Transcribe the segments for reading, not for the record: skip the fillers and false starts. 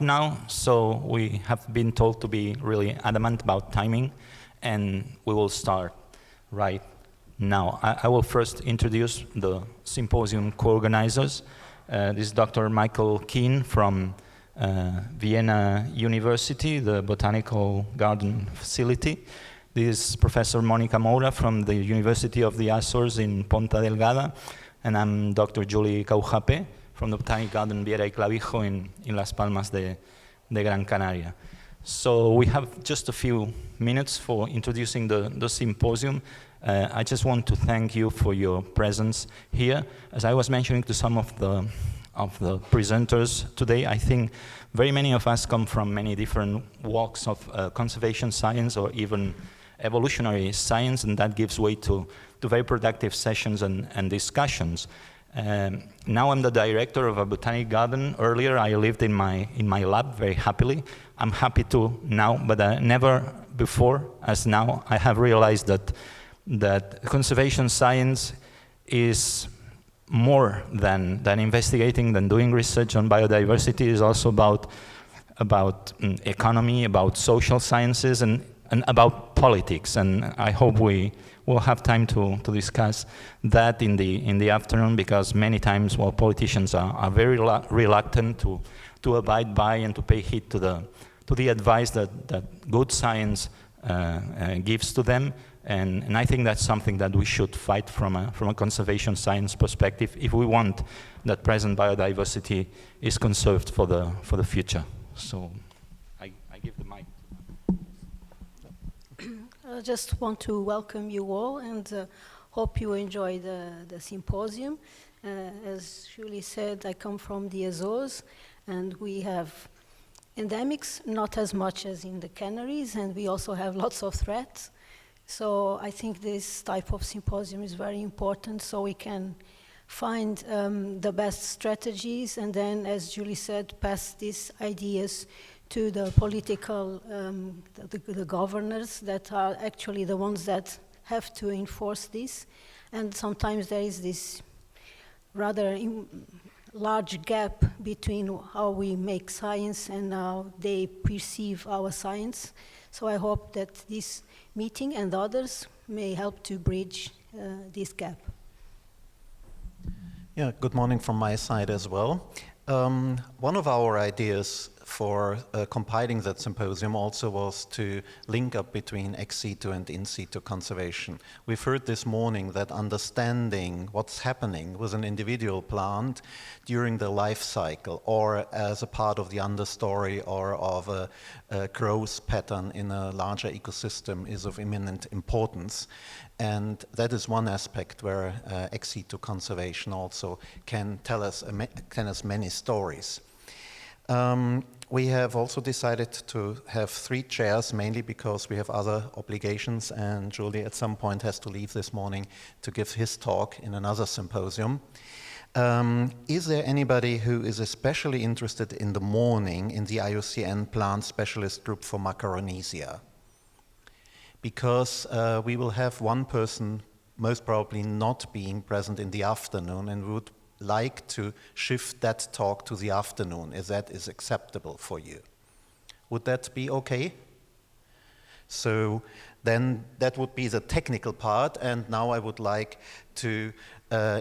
now, so we have been told to be really adamant about timing, and we will start right now. I will first introduce the symposium co-organizers. This is Dr. Michael Keane from Vienna University, the Botanical Garden facility. This is Professor Monica Moura from the University of the Azores in Ponta Delgada, and I'm Dr. Julie Caujape from the Botanic Garden Viera y Clavijo in Las Palmas de Gran Canaria. So we have just a few minutes for introducing the symposium. I just want to thank you for your presence here. As I was mentioning to some of the presenters today, I think very many of us come from many different walks of conservation science or even evolutionary science, and that gives way to very productive sessions and discussions. Now I'm the director of a botanic garden. Earlier I lived in my lab very happily. I'm happy to now, but never before as now I have realized that conservation science is more than investigating, than doing research on biodiversity. Is also about economy, about social sciences, and about politics. And I hope we will have time to discuss that in the afternoon, because many times, well, politicians are very reluctant to abide by and to pay heed to the advice that good science gives to them. And I think that's something that we should fight from a conservation science perspective if we want that present biodiversity is conserved for the future. So I give the mic. I just want to welcome you all and hope you enjoy the symposium. As Julie said, I come from the Azores, and we have endemics, not as much as in the Canaries, and we also have lots of threats. So I think this type of symposium is very important, so we can find the best strategies, and then, as Julie said, pass these ideas to the political, the governors that are actually the ones that have to enforce this. And sometimes there is this rather large gap between how we make science and how they perceive our science. So I hope that this meeting and others may help to bridge this gap. Yeah, good morning from my side as well. One of our ideas for compiling that symposium also was to link up between ex situ and in situ conservation. We've heard this morning that understanding what's happening with an individual plant during the life cycle or as a part of the understory or of a growth pattern in a larger ecosystem is of imminent importance. And that is one aspect where ex situ conservation also can tell us many stories. We have also decided to have 3 chairs, mainly because we have other obligations, and Julie at some point has to leave this morning to give his talk in another symposium. Is there anybody who is especially interested in the morning in the IUCN Plant Specialist Group for Macaronesia? Because we will have one person most probably not being present in the afternoon, and would like to shift that talk to the afternoon, if that is acceptable for you. Would that be okay? So then that would be the technical part, and now I would like to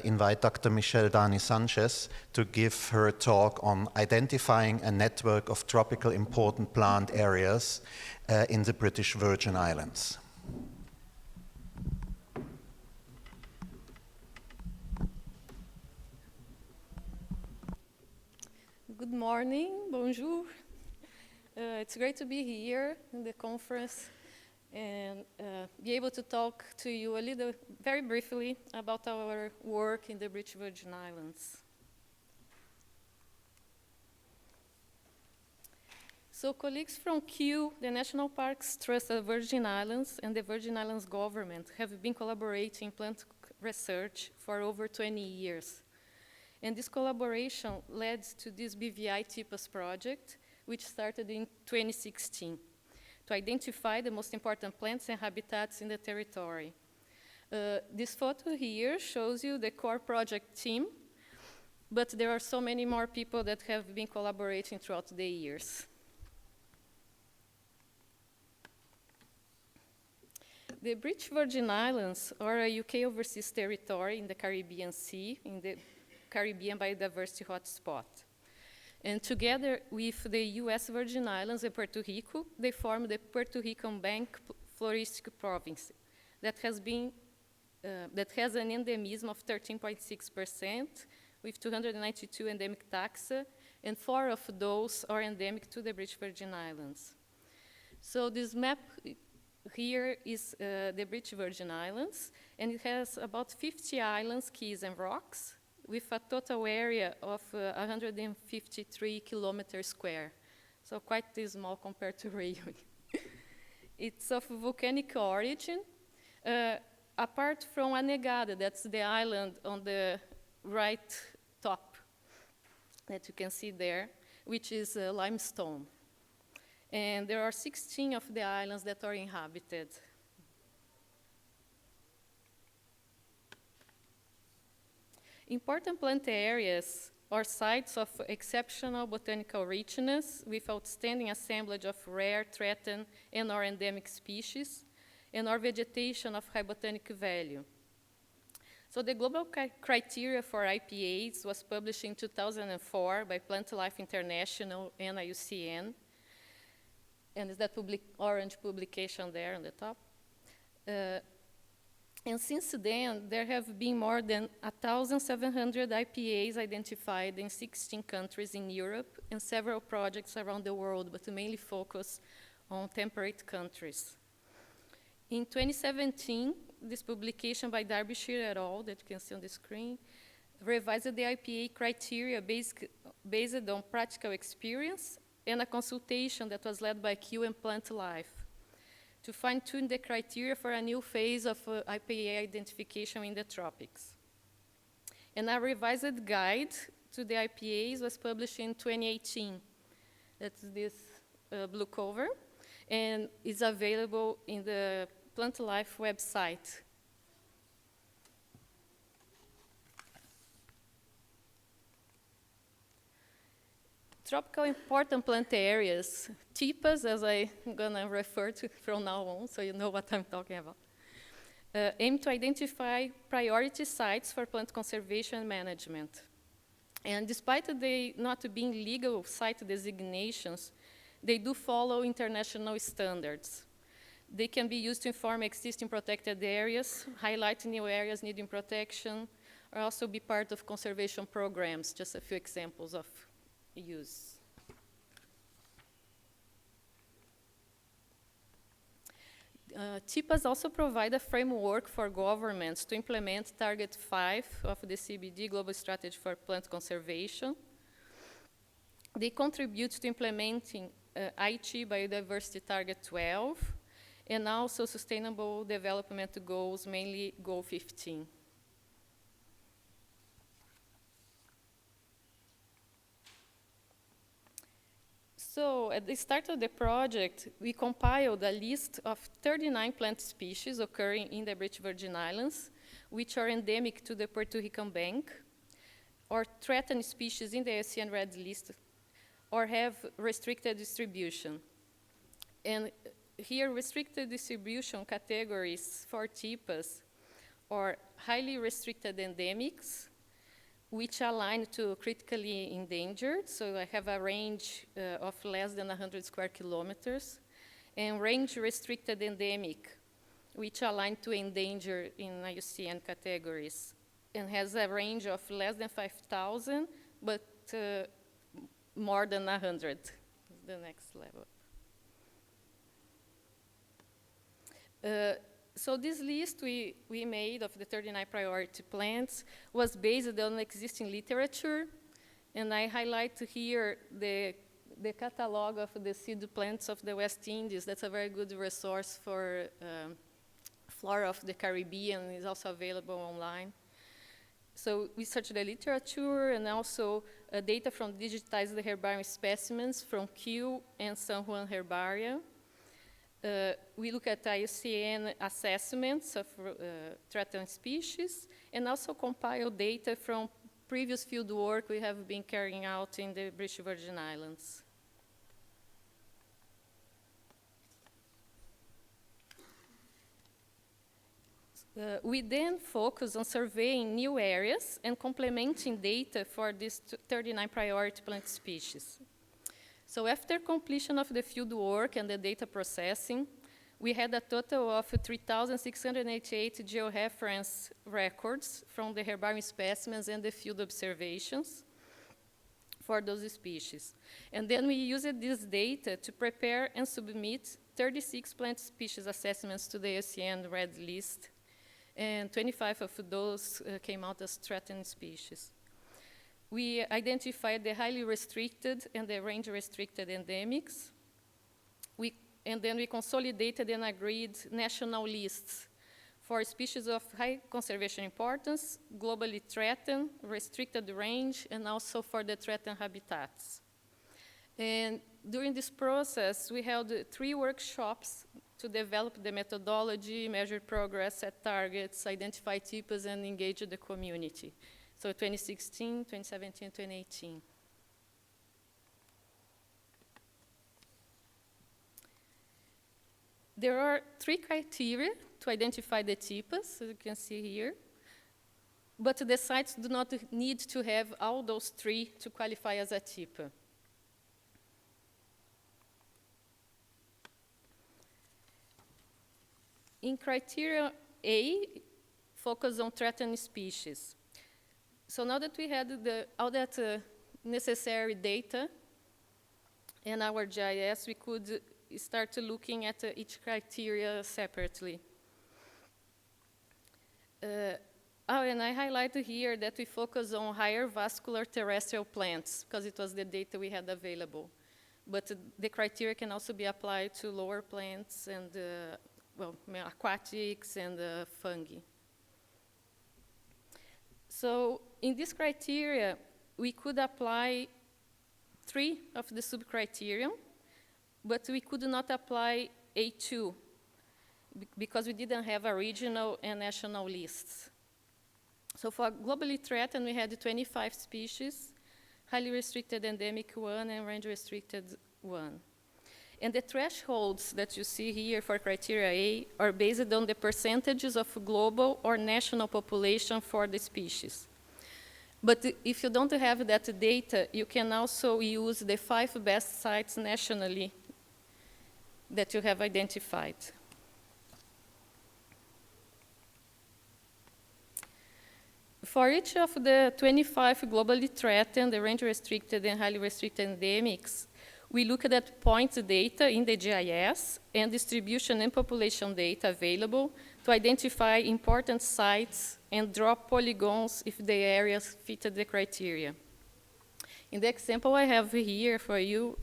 invite Dr. Michele Dani Sanchez to give her talk on identifying a network of tropical important plant areas in the British Virgin Islands. Good morning, bonjour. It's great to be here in the conference and be able to talk to you very briefly about our work in the British Virgin Islands. So colleagues from Kew, the National Parks Trust of Virgin Islands, and the Virgin Islands government have been collaborating in plant research for over 20 years. And this collaboration led to this BVI TIPAs project, which started in 2016, to identify the most important plants and habitats in the territory. This photo here shows you the core project team, but there are so many more people that have been collaborating throughout the years. The British Virgin Islands are a UK overseas territory in the Caribbean Sea, in the Caribbean biodiversity hotspot. And together with the US Virgin Islands and Puerto Rico, they form the Puerto Rican Bank Floristic Province that has an endemism of 13.6%, with 292 endemic taxa, and 4 of those are endemic to the British Virgin Islands. So this map here is the British Virgin Islands, and it has about 50 islands, keys, and rocks, with a total area of 153 kilometers square. So quite small compared to Reunion. It's of volcanic origin, apart from Anegada, that's the island on the right top that you can see there, which is limestone. And there are 16 of the islands that are inhabited. Important plant areas are sites of exceptional botanical richness with outstanding assemblage of rare, threatened, and/or endemic species, and or vegetation of high botanic value. So the global criteria for IPAs was published in 2004 by Plant Life International and IUCN. And is that orange publication there on the top? And since then, there have been more than 1,700 IPAs identified in 16 countries in Europe and several projects around the world, but mainly focus on temperate countries. In 2017, this publication by Derbyshire et al., that you can see on the screen, revised the IPA criteria based on practical experience and a consultation that was led by Q and Plant Life to fine-tune the criteria for a new phase of IPA identification in the tropics. And a revised guide to the IPAs was published in 2018. That's this blue cover, and is available in the Plant Life website. Tropical important plant areas, TIPAs, as I'm gonna refer to from now on, so you know what I'm talking about, aim to identify priority sites for plant conservation and management. And despite they not being legal site designations, they do follow international standards. They can be used to inform existing protected areas, highlight new areas needing protection, or also be part of conservation programs, just a few examples of use. TIPAs also provide a framework for governments to implement Target 5 of the CBD Global Strategy for Plant Conservation. They contribute to implementing IT Biodiversity Target 12 and also Sustainable Development Goals, mainly Goal 15. So at the start of the project, we compiled a list of 39 plant species occurring in the British Virgin Islands, which are endemic to the Puerto Rican Bank, or threatened species in the IUCN Red List, or have restricted distribution. And here, restricted distribution categories for TIPAs are highly restricted endemics, which align to critically endangered, so I have a range of less than 100 square kilometers, and range restricted endemic, which align to endangered in IUCN categories, and has a range of less than 5,000, but more than 100, the next level. So this list we made of the 39 priority plants was based on existing literature, and I highlight here the catalog of the seed plants of the West Indies. That's a very good resource for flora of the Caribbean. It's also available online. So we searched the literature and also data from digitized herbarium specimens from Kew and San Juan Herbaria. We look at IUCN assessments of threatened species and also compile data from previous field work we have been carrying out in the British Virgin Islands. We then focus on surveying new areas and complementing data for these 39 priority plant species. So after completion of the field work and the data processing, we had a total of 3,688 georeference records from the herbarium specimens and the field observations for those species. And then we used this data to prepare and submit 36 plant species assessments to the IUCN Red List, and 25 of those came out as threatened species. We identified the highly restricted and the range-restricted endemics. And then we consolidated and agreed national lists for species of high conservation importance, globally threatened, restricted range, and also for the threatened habitats. And during this process, we held 3 workshops to develop the methodology, measure progress, set targets, identify TIPAs, and engage the community. So 2016, 2017, 2018. There are 3 criteria to identify the TIPAs, as you can see here. But the sites do not need to have all those 3 to qualify as a TIPA. In criteria A, focus on threatened species. So now that we had all that necessary data in our GIS, we could start looking at each criteria separately. And I highlighted here that we focus on higher vascular terrestrial plants because it was the data we had available. But the criteria can also be applied to lower plants and aquatics and fungi. So in this criteria, we could apply 3 of the sub-criteria, but we could not apply A2 because we didn't have a regional and national lists. So for globally threatened, we had 25 species, highly restricted endemic 1 and range restricted 1. And the thresholds that you see here for criteria A are based on the percentages of global or national population for the species. But if you don't have that data, you can also use the 5 best sites nationally that you have identified. For each of the 25 globally threatened, the range-restricted and highly restricted endemics, we looked at point data in the GIS and distribution and population data available to identify important sites and draw polygons if the areas fitted the criteria. In the example I have here for you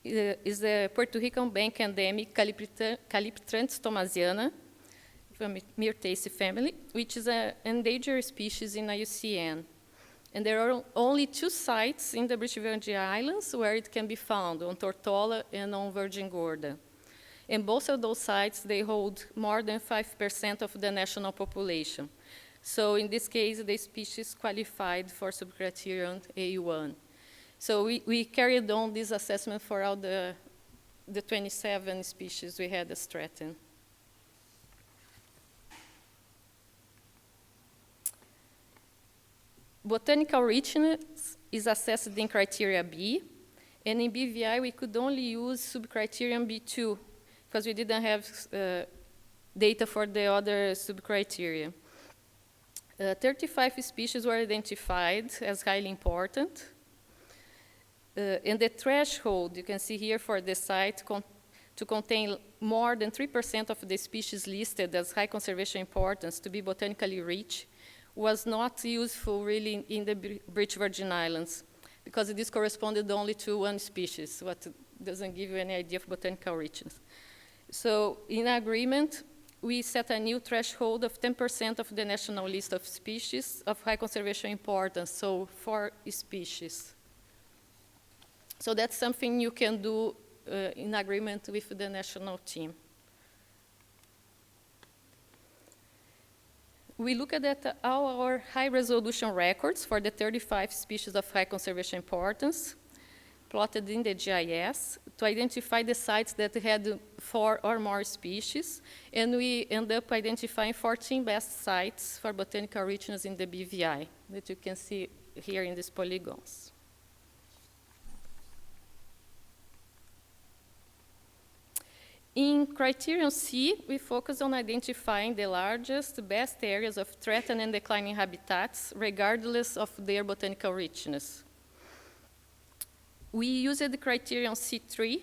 is the Puerto Rican bank endemic Calyptranthes thomasiana from Myrtaceae family, which is an endangered species in IUCN. And there are only 2 sites in the British Virgin Islands where it can be found, on Tortola and on Virgin Gorda. And both of those sites, they hold more than 5% of the national population. So in this case, the species qualified for subcriterion A1. So we carried on this assessment for all the 27 species we had as threatened. Botanical richness is assessed in criteria B, and in BVI we could only use subcriterion B2 because we didn't have data for the other subcriteria. 35 species were identified as highly important, and the threshold you can see here for the site to contain more than 3% of the species listed as high conservation importance to be botanically rich was not useful really in the British Virgin Islands because this corresponded only to 1 species, what doesn't give you any idea of botanical richness. So in agreement, we set a new threshold of 10% of the national list of species of high conservation importance, so 4 species. So that's something you can do in agreement with the national team. we looked at all our high-resolution records for the 35 species of high conservation importance, plotted in the GIS, to identify the sites that had 4 or more species, and we end up identifying 14 best sites for botanical richness in the BVI, that you can see here in these polygons. In criterion C, we focus on identifying the largest, best areas of threatened and declining habitats, regardless of their botanical richness. We used the criterion C3,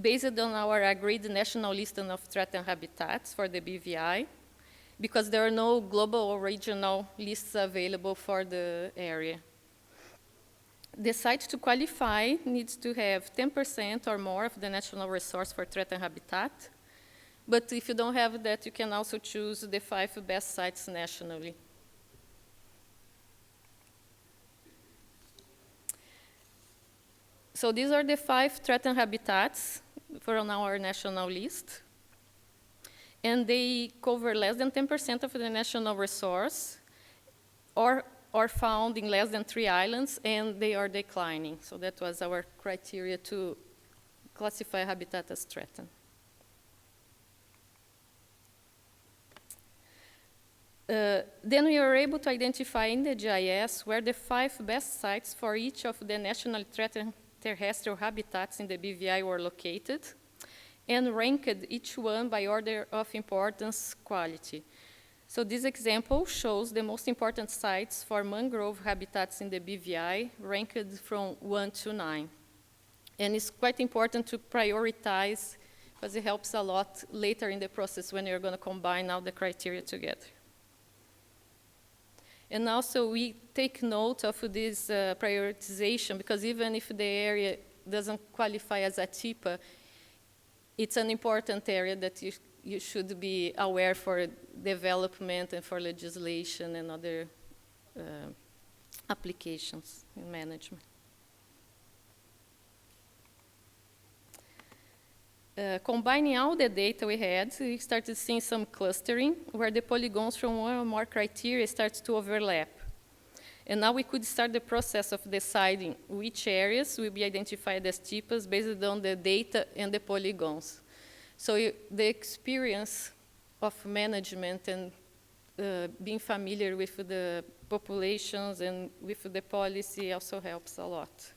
based on our agreed national listing of threatened habitats for the BVI, because there are no global or regional lists available for the area. The site to qualify needs to have 10% or more of the national resource for threatened habitat. But if you don't have that, you can also choose the 5 best sites nationally. So these are the 5 threatened habitats from our national list. And they cover less than 10% of the national resource, or found in less than 3 islands, and they are declining. So that was our criteria to classify habitat as threatened. Then we were able to identify in the GIS where the 5 best sites for each of the nationally threatened terrestrial habitats in the BVI were located, and ranked each one by order of importance quality. So this example shows the most important sites for mangrove habitats in the BVI, ranked from 1 to 9. And it's quite important to prioritize, because it helps a lot later in the process when you're going to combine all the criteria together. And also we take note of this prioritization, because even if the area doesn't qualify as a TIPA, it's an important area that you should be aware for development and for legislation and other applications in management. Combining all the data we had, we started seeing some clustering where the polygons from one or more criteria starts to overlap. And now we could start the process of deciding which areas will be identified as TIPAs based on the data and the polygons. So the experience of management and being familiar with the populations and with the policy also helps a lot.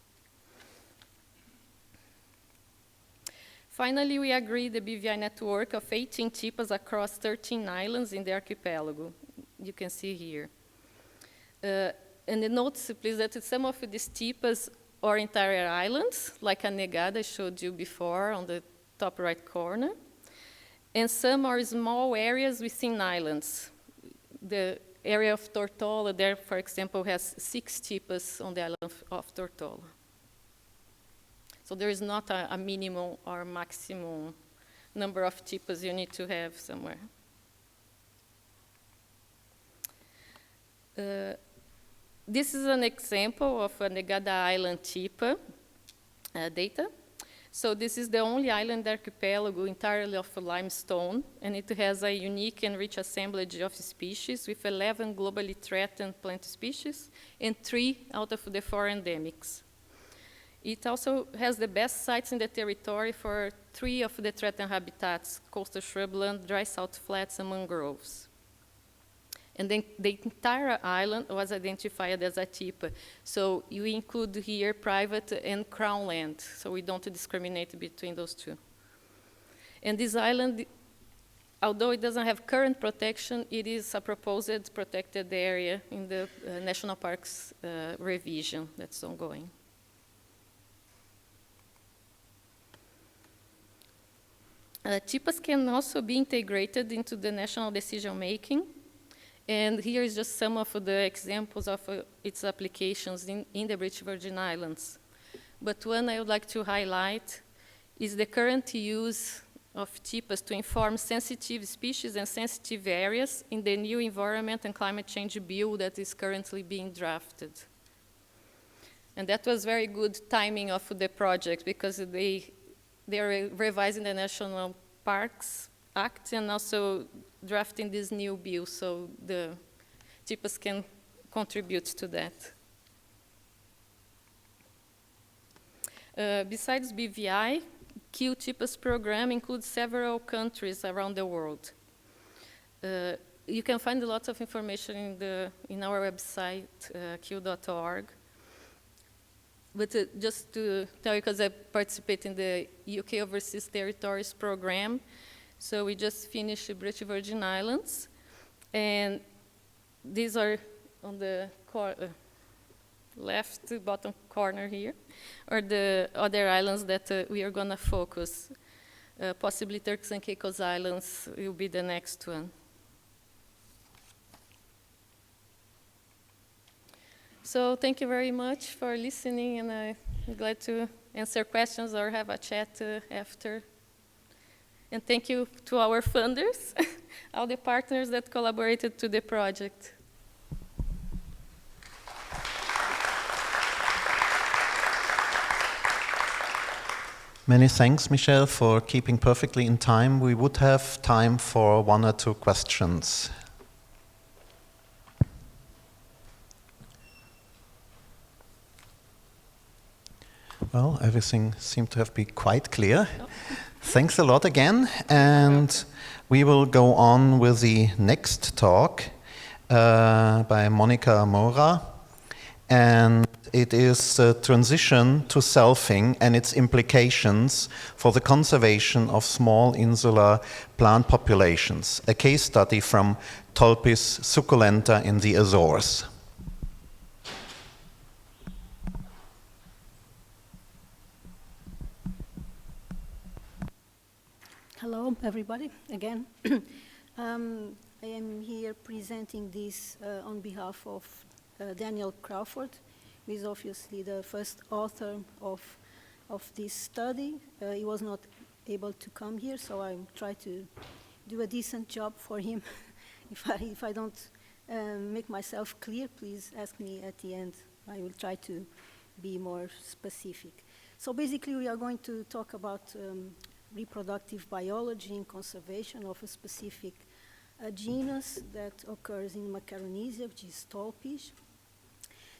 Finally, we agreed the BVI network of 18 TIPAs across 13 islands in the archipelago. You can see here. And the notice, please, that some of these TIPAs are entire islands, like a negada I showed you before on the top right corner. And some are small areas within islands. The area of Tortola there, for example, has 6 TIPAs on the island of Tortola. So there is not a minimum or maximum number of TIPAs you need to have somewhere. This is an example of a Negada Island TIPA data. So this is the only island archipelago entirely of limestone, and it has a unique and rich assemblage of species with 11 globally threatened plant species and 3 out of the 4 endemics. It also has the best sites in the territory for 3 of the threatened habitats: coastal shrubland, dry salt flats, and mangroves. And then the entire island was identified as a TIPA. So you include here private and crown land, so we don't discriminate between those 2. And this island, although it doesn't have current protection, it is a proposed protected area in the National Parks revision that's ongoing. TIPAs can also be integrated into the national decision-making. And here is just some of the examples of its applications in the British Virgin Islands. But one I would like to highlight is the current use of TIPAs to inform sensitive species and sensitive areas in the new Environment and Climate Change Bill that is currently being drafted. And that was very good timing of the project, because they are revising the national parks Act and also drafting this new bill so the TIPAs can contribute to that. Besides BVI, Q TIPAs program includes several countries around the world. You can find a lot of information in our website, q.org. But just to tell you, because I participate in the UK Overseas Territories program, so we just finished the British Virgin Islands, and these are on the left bottom corner here, are the other islands that we are going to focus. Possibly Turks and Caicos Islands will be the next one. So thank you very much for listening, and I'm glad to answer questions or have a chat after. And thank you to our funders, all the partners that collaborated to the project. Many thanks, Michele, for keeping perfectly in time. We would have time for 1 or 2 questions. Well, everything seemed to have been quite clear. Thanks a lot again, and we will go on with the next talk by Monica Moura, and it is transition to selfing and its implications for the conservation of small insular plant populations, a case study from Tolpis succulenta in the Azores. Hello, everybody, again. I am here presenting this on behalf of Daniel Crawford, who is obviously the first author of this study. He was not able to come here, so I try to do a decent job for him. If I don't make myself clear, please ask me at the end. I will try to be more specific. So basically, we are going to talk about reproductive biology and conservation of a specific genus that occurs in Macaronesia, which is Tolpis.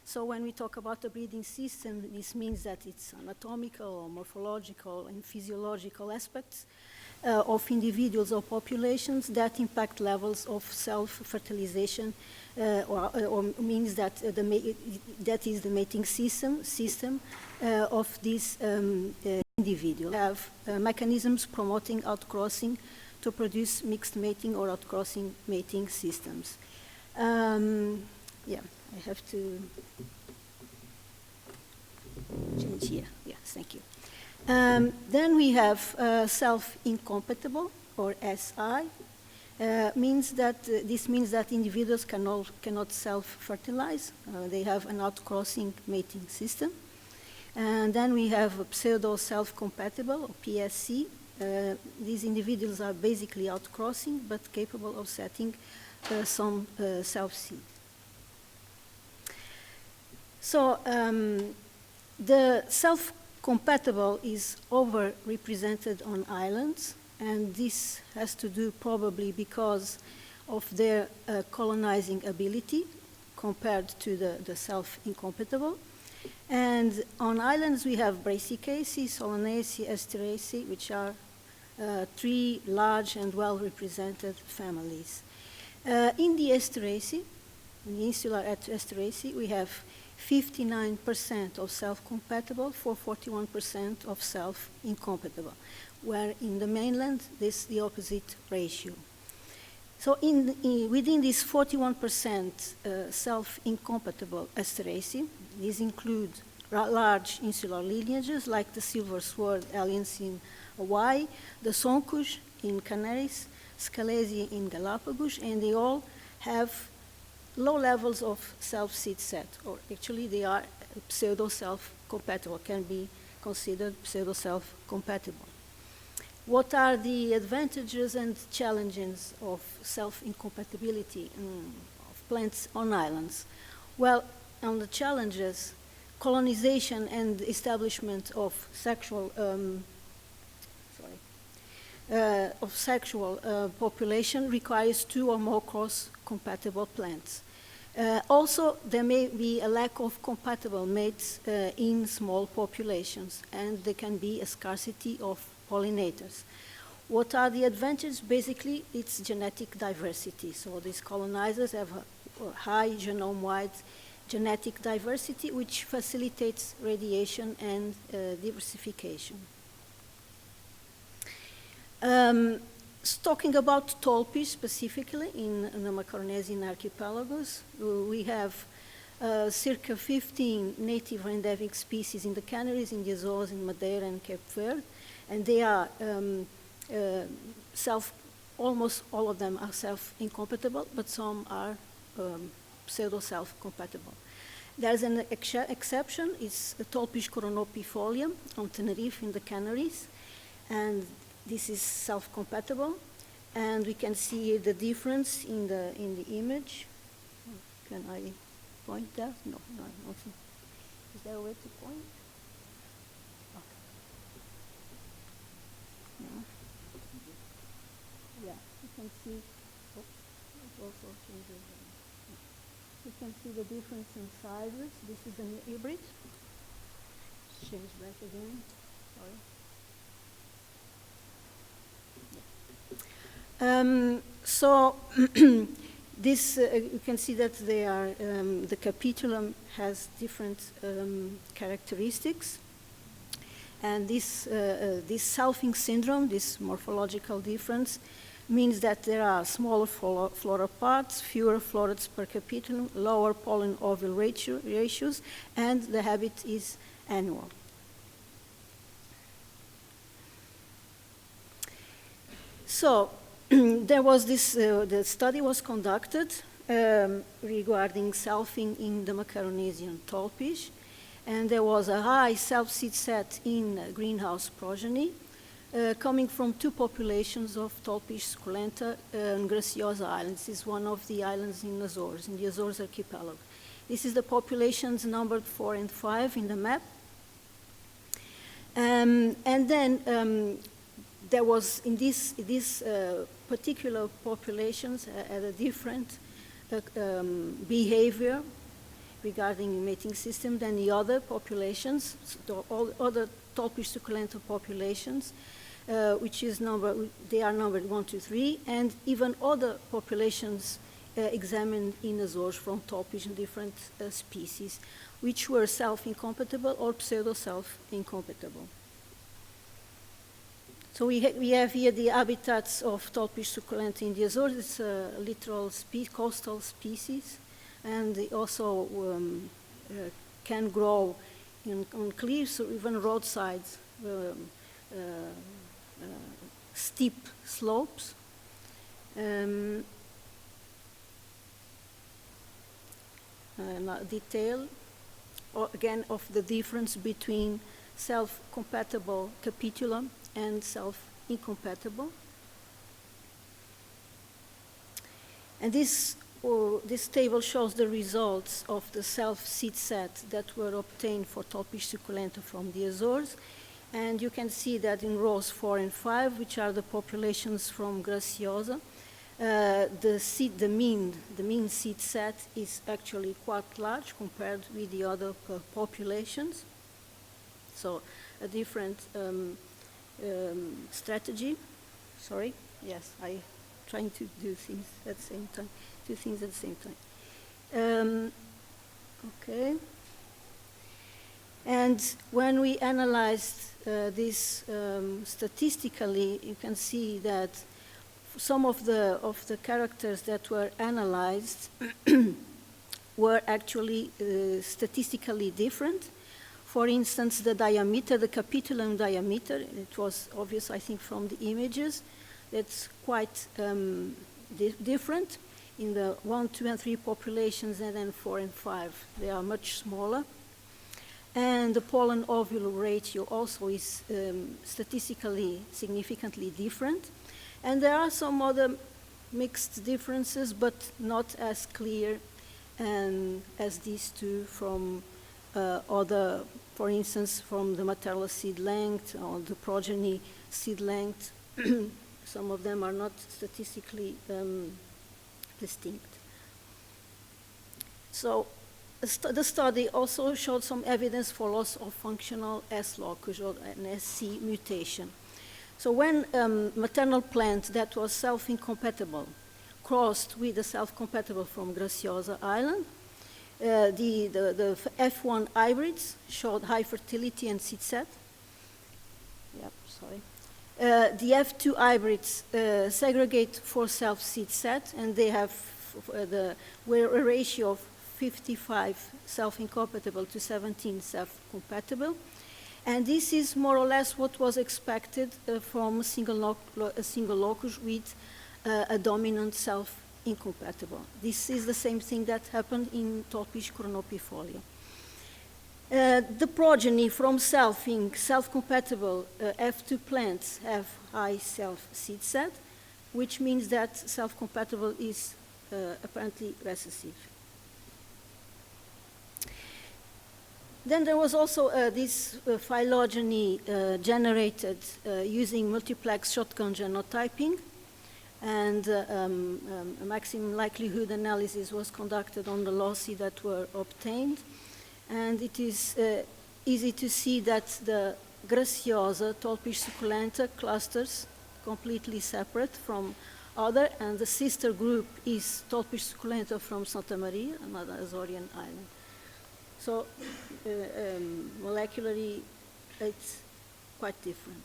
So when we talk about the breeding system, this means that it's anatomical or morphological and physiological aspects of individuals or populations that impact levels of self-fertilization, or means that that is the mating system of this individual. Have mechanisms promoting outcrossing to produce mixed mating or outcrossing mating systems. Yeah, I have to change here. Yes, thank you. Then we have self-incompatible, or SI. This means that individuals cannot self-fertilize. They have an outcrossing mating system. And then we have pseudo-self-compatible, or PSC. These individuals are basically outcrossing, but capable of setting some self-seed. So the self-compatible is overrepresented on islands, and this has to do probably because of their colonizing ability compared to the self-incompatible. And on islands we have Brassicaceae, Solanaceae, Asteraceae, which are 3 large and well-represented families. In the Asteraceae, in the insular Asteraceae, we have 59% of self-compatible for 41% of self-incompatible, where in the mainland, this is the opposite ratio. So within this 41% self-incompatible Asteraceae, these include large insular lineages like the silver sword aliens in Hawaii, the Soncush in Canaries, Scalesi in Galapagos, and they all have low levels of self-seed set, or actually they are pseudo-self-compatible, can be considered pseudo-self-compatible. What are the advantages and challenges of self-incompatibility of plants on islands? Well, on the challenges, colonization and establishment of sexual of sexual population requires 2 or more cross-compatible plants. Also, there may be a lack of compatible mates in small populations, and there can be a scarcity of pollinators. What are the advantages? Basically, it's genetic diversity. So these colonizers have a high genome-wide genetic diversity, which facilitates radiation and diversification. Talking about Tolpis specifically in the Macaronesian archipelagos, we have circa 15 native or endemic species in the Canaries, in the Azores, in Madeira and Cape Verde, and they are almost all of them are self-incompatible, but some are pseudo-self-compatible. There's an exception, it's the Tolpis coronopifolium on Tenerife in the Canaries, and this is self-compatible, and we can see the difference in the image. Can I point there? No, not. Is there a way to point? Okay. No. Yeah, you can see. Oh, it also changes. You can see the difference in sizes. This is an hybrid. Change back again. Sorry. So this, you can see that they are, the capitulum has different characteristics. And this selfing syndrome, this morphological difference, means that there are smaller floral parts, fewer florets per capitulum, lower pollen-ovule ratios, and the habit is annual. So, there was this, the study was conducted regarding selfing in the Macaronesian Tolpis, and there was a high self-seed set in greenhouse progeny coming from 2 populations of Tolpis succulenta and Graciosa Islands. This is one of the islands in Azores, in the Azores archipelago. This is the populations numbered 4 and 5 in the map. And then there was, in these particular populations, had a different behavior regarding mating system than the other populations, so all other Tolpis succulenta populations, which is they are numbered 1 to 3, and even other populations examined in Azores from Tolpis in different species, which were self-incompatible or pseudo-self-incompatible. So we have here the habitats of Tolpis succulenta in the Azores. It's a littoral coastal species, and they also can grow on cliffs or even roadsides, steep slopes. Detail, again, of the difference between self-compatible capitulum and self-incompatible. And this table shows the results of the self-seed set that were obtained for Tolpis succulenta from the Azores. And you can see that in rows 4 and 5, which are the populations from Graciosa, the mean seed set is actually quite large compared with the other populations. So a different strategy. Sorry, yes, I'm trying to do things at the same time. Two things at the same time. Okay. And when we analyzed this statistically, you can see that some of the characters that were analyzed were actually statistically different. For instance, the diameter, the capitulum diameter, it was obvious, I think, from the images. That's quite different in the 1, 2, and 3 populations, and then 4 and 5. They are much smaller. And the pollen-ovule ratio also is statistically significantly different. And there are some other mixed differences, but not as clear as these two from for instance, from the maternal seed length or the progeny seed length. some of them are not statistically distinct. So the study also showed some evidence for loss of functional S-log, which was an SC mutation. So when maternal plant that was self-incompatible crossed with the self-compatible from Graciosa Island, the F1 hybrids showed high fertility and seed set. Yep, sorry. The F2 hybrids segregate for self-seed set, and they have a ratio of 55 self-incompatible to 17 self-compatible. And this is more or less what was expected from a single locus with a dominant self-incompatible. This is the same thing that happened in Tolpis chronopifolia. The progeny from self-compatible F2 plants have high self-seed set, which means that self-compatible is apparently recessive. Then there was also this phylogeny generated using multiplex shotgun genotyping, and a maximum likelihood analysis was conducted on the loci that were obtained. And it is easy to see that the Graciosa, Tolpis succulenta clusters completely separate from other, and the sister group is Tolpis succulenta from Santa Maria, another Azorian island. So molecularly, it's quite different.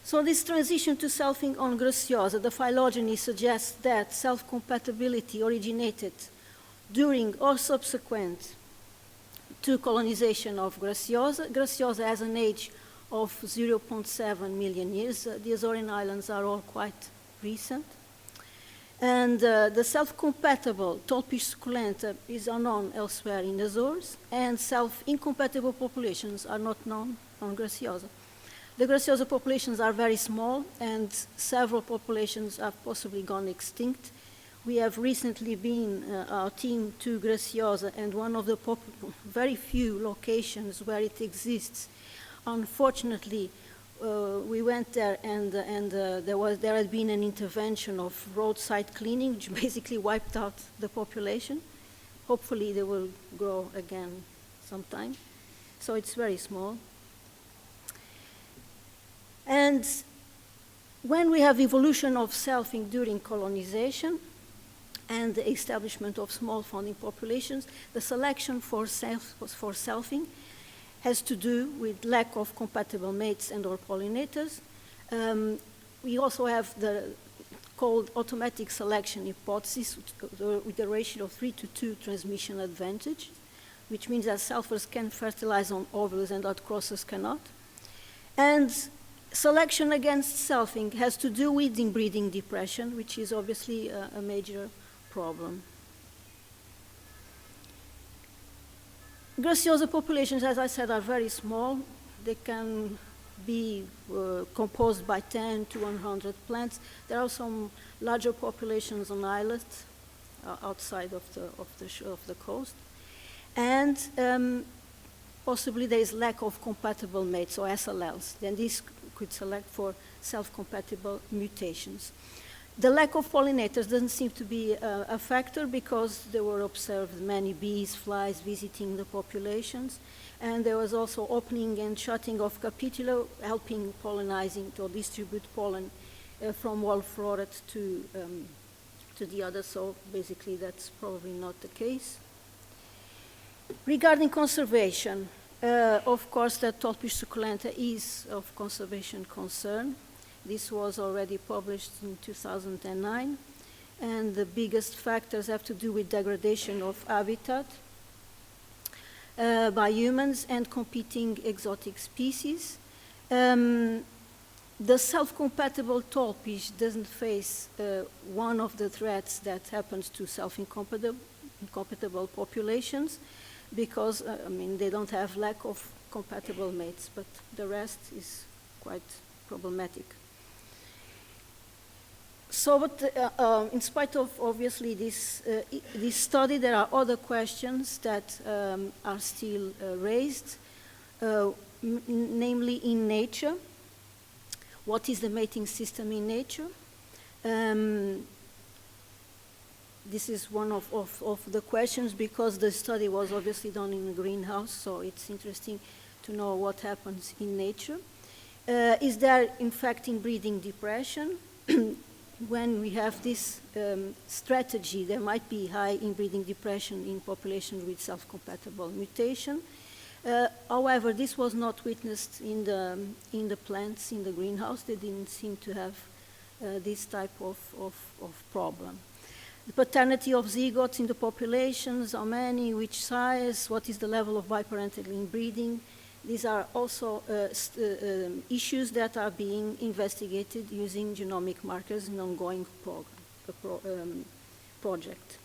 So this transition to selfing on Graciosa, the phylogeny suggests that self-compatibility originated during or subsequent to colonization of Graciosa. Graciosa has an age of 0.7 million years. The Azorian Islands are all quite recent. And the self-compatible Tolpis succulenta is unknown elsewhere in the Azores, and self-incompatible populations are not known on Graciosa. The Graciosa populations are very small, and several populations have possibly gone extinct. We have recently been, our team, to Graciosa, and one of the very few locations where it exists. Unfortunately, we went there, and there had been an intervention of roadside cleaning, which basically wiped out the population. Hopefully, they will grow again sometime. So it's very small. And when we have evolution of selfing during colonization and the establishment of small founding populations, the selection for selfing has to do with lack of compatible mates and or pollinators. We also have the called automatic selection hypothesis with a ratio of 3:2 transmission advantage, which means that selfers can fertilize on ovules and outcrossers cannot. And selection against selfing has to do with inbreeding depression, which is obviously a major problem. Graciosa populations, as I said, are very small. They can be composed by 10 to 100 plants. There are some larger populations on islets outside of the coast. And possibly there is lack of compatible mates, or SLLs. Then this could select for self-compatible mutations. The lack of pollinators doesn't seem to be a factor because there were observed many bees, flies visiting the populations, and there was also opening and shutting of capitula, helping pollinizing to distribute pollen from one floret to the other, so basically that's probably not the case. Regarding conservation, of course, the Tolpis succulenta is of conservation concern. This was already published in 2009, and the biggest factors have to do with degradation of habitat by humans and competing exotic species. The self-compatible Tolpis doesn't face one of the threats that happens to self-incompatible populations because, they don't have lack of compatible mates, but the rest is quite problematic. So, but in spite of obviously this study, there are other questions that are still raised, namely in nature. what is the mating system in nature. This is one of the questions, because the study was obviously done in a greenhouse, so it's interesting to know what happens in nature. Is there, in fact, inbreeding depression? When we have this strategy, there might be high inbreeding depression in populations with self-compatible mutation. However, this was not witnessed in the plants in the greenhouse. They didn't seem to have this type of problem. The paternity of zygotes in the populations, how many, which size, what is the level of biparental inbreeding. These are also issues that are being investigated using genomic markers in an ongoing project.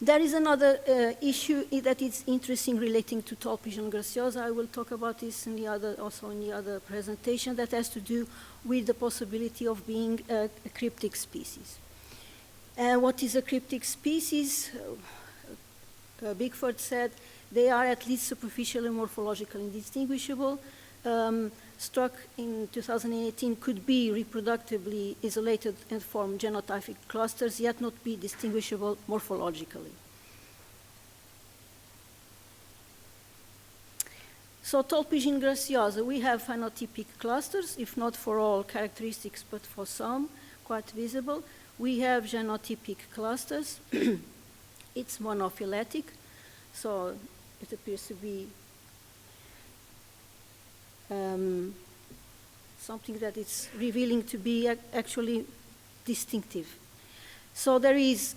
There is another issue that is interesting relating to Tolpis and graciosa. I will talk about this in also in the other presentation, that has to do with the possibility of being a cryptic species. What is a cryptic species? Bickford said they are at least superficially morphologically indistinguishable. Struck in 2018 could be reproductively isolated and form genotypic clusters, yet not be distinguishable morphologically. So Tolpis and graciosa, we have phenotypic clusters, if not for all characteristics, but for some, quite visible. We have genotypic clusters. It's monophyletic, so it appears to be something that is revealing to be actually distinctive. So there is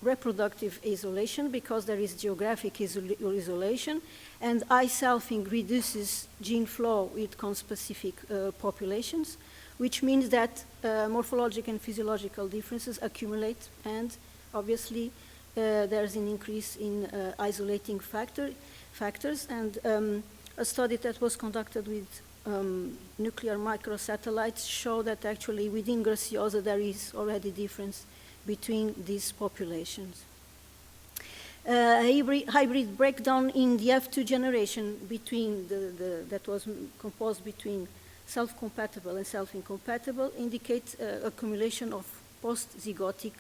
reproductive isolation, because there is geographic isolation, and I-selfing reduces gene flow with conspecific populations, which means that morphological and physiological differences accumulate, and obviously there's an increase in isolating factors. And a study that was conducted with nuclear microsatellites showed that actually within graciosa there is already difference between these populations. Hybrid breakdown in the F2 generation between that was composed between self-compatible and self-incompatible indicates accumulation of post-zygotic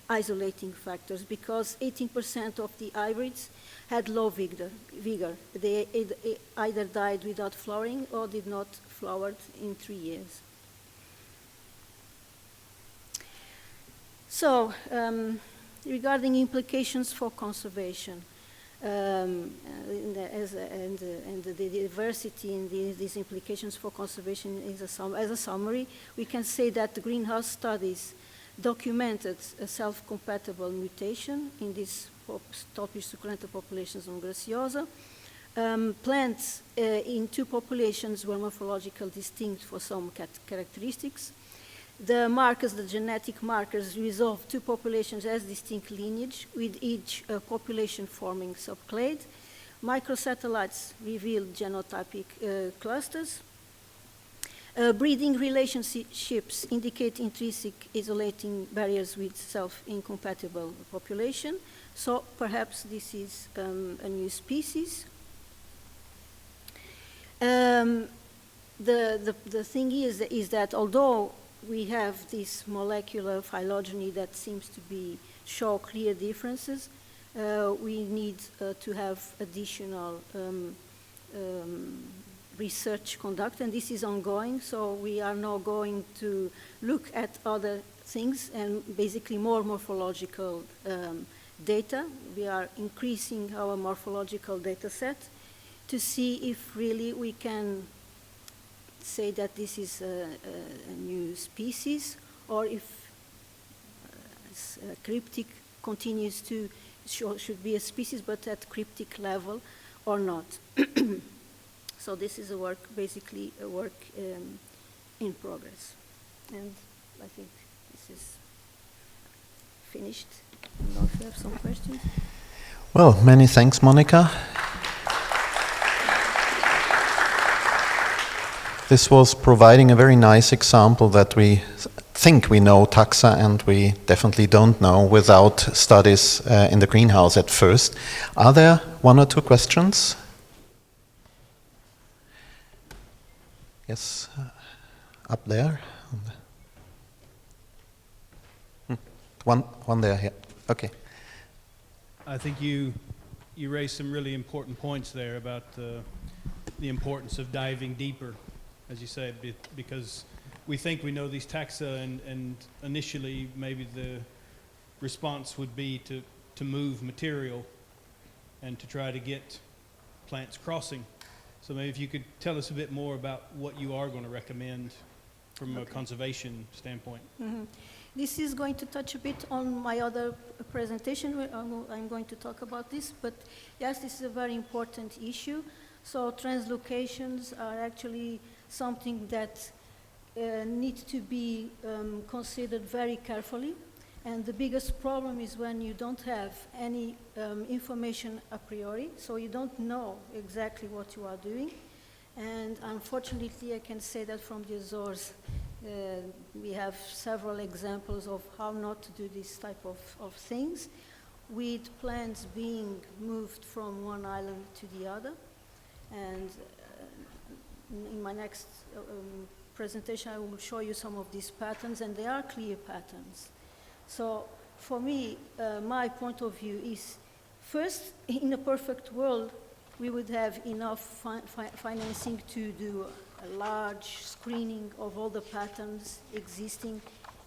isolating factors, because 18% of the hybrids had low vigor. They either died without flowering or did not flower in 3 years. So, regarding implications for conservation, and the diversity in these implications for conservation as a summary, we can say that the greenhouse studies documented a self-compatible mutation in these Tolpis succulenta populations on graciosa. Plants in 2 populations were morphologically distinct for some characteristics. The markers, the genetic markers, resolve 2 populations as distinct lineage, with each population forming subclade. Microsatellites revealed genotypic clusters. Breeding relationships indicate intrinsic isolating barriers with self-incompatible population. So perhaps this is a new species. The thing is that although we have this molecular phylogeny that seems to show clear differences, we need to have additional research conduct, and this is ongoing. So we are now going to look at other things and basically more morphological data. We are increasing our morphological data set to see if really we can say that this is a new species, or if cryptic continues to should be a species, but at cryptic level or not. So this is basically a work in progress. And I think this is finished. I don't know if you have some questions. Well, many thanks, Monica. This was providing a very nice example that we think we know taxa, and we definitely don't know without studies in the greenhouse at first. Are there 1 or 2 questions? Yes, up there. One there, yeah. Okay. I think you raised some really important points there about the importance of diving deeper, as you said, because we think we know these taxa, and initially maybe the response would be to move material and to try to get plants crossing. So maybe if you could tell us a bit more about what you are going to recommend from a conservation standpoint. Mm-hmm. This is going to touch a bit on my other presentation. I'm going to talk about this, but yes, this is a very important issue. So translocations are actually something that need to be considered very carefully. And the biggest problem is when you don't have any information a priori, so you don't know exactly what you are doing. And unfortunately, I can say that from the Azores, we have several examples of how not to do this type of things, with plants being moved from one island to the other. And in my next presentation, I will show you some of these patterns, and they are clear patterns. So for me, my point of view is, first, in a perfect world, we would have enough financing to do a large screening of all the patterns existing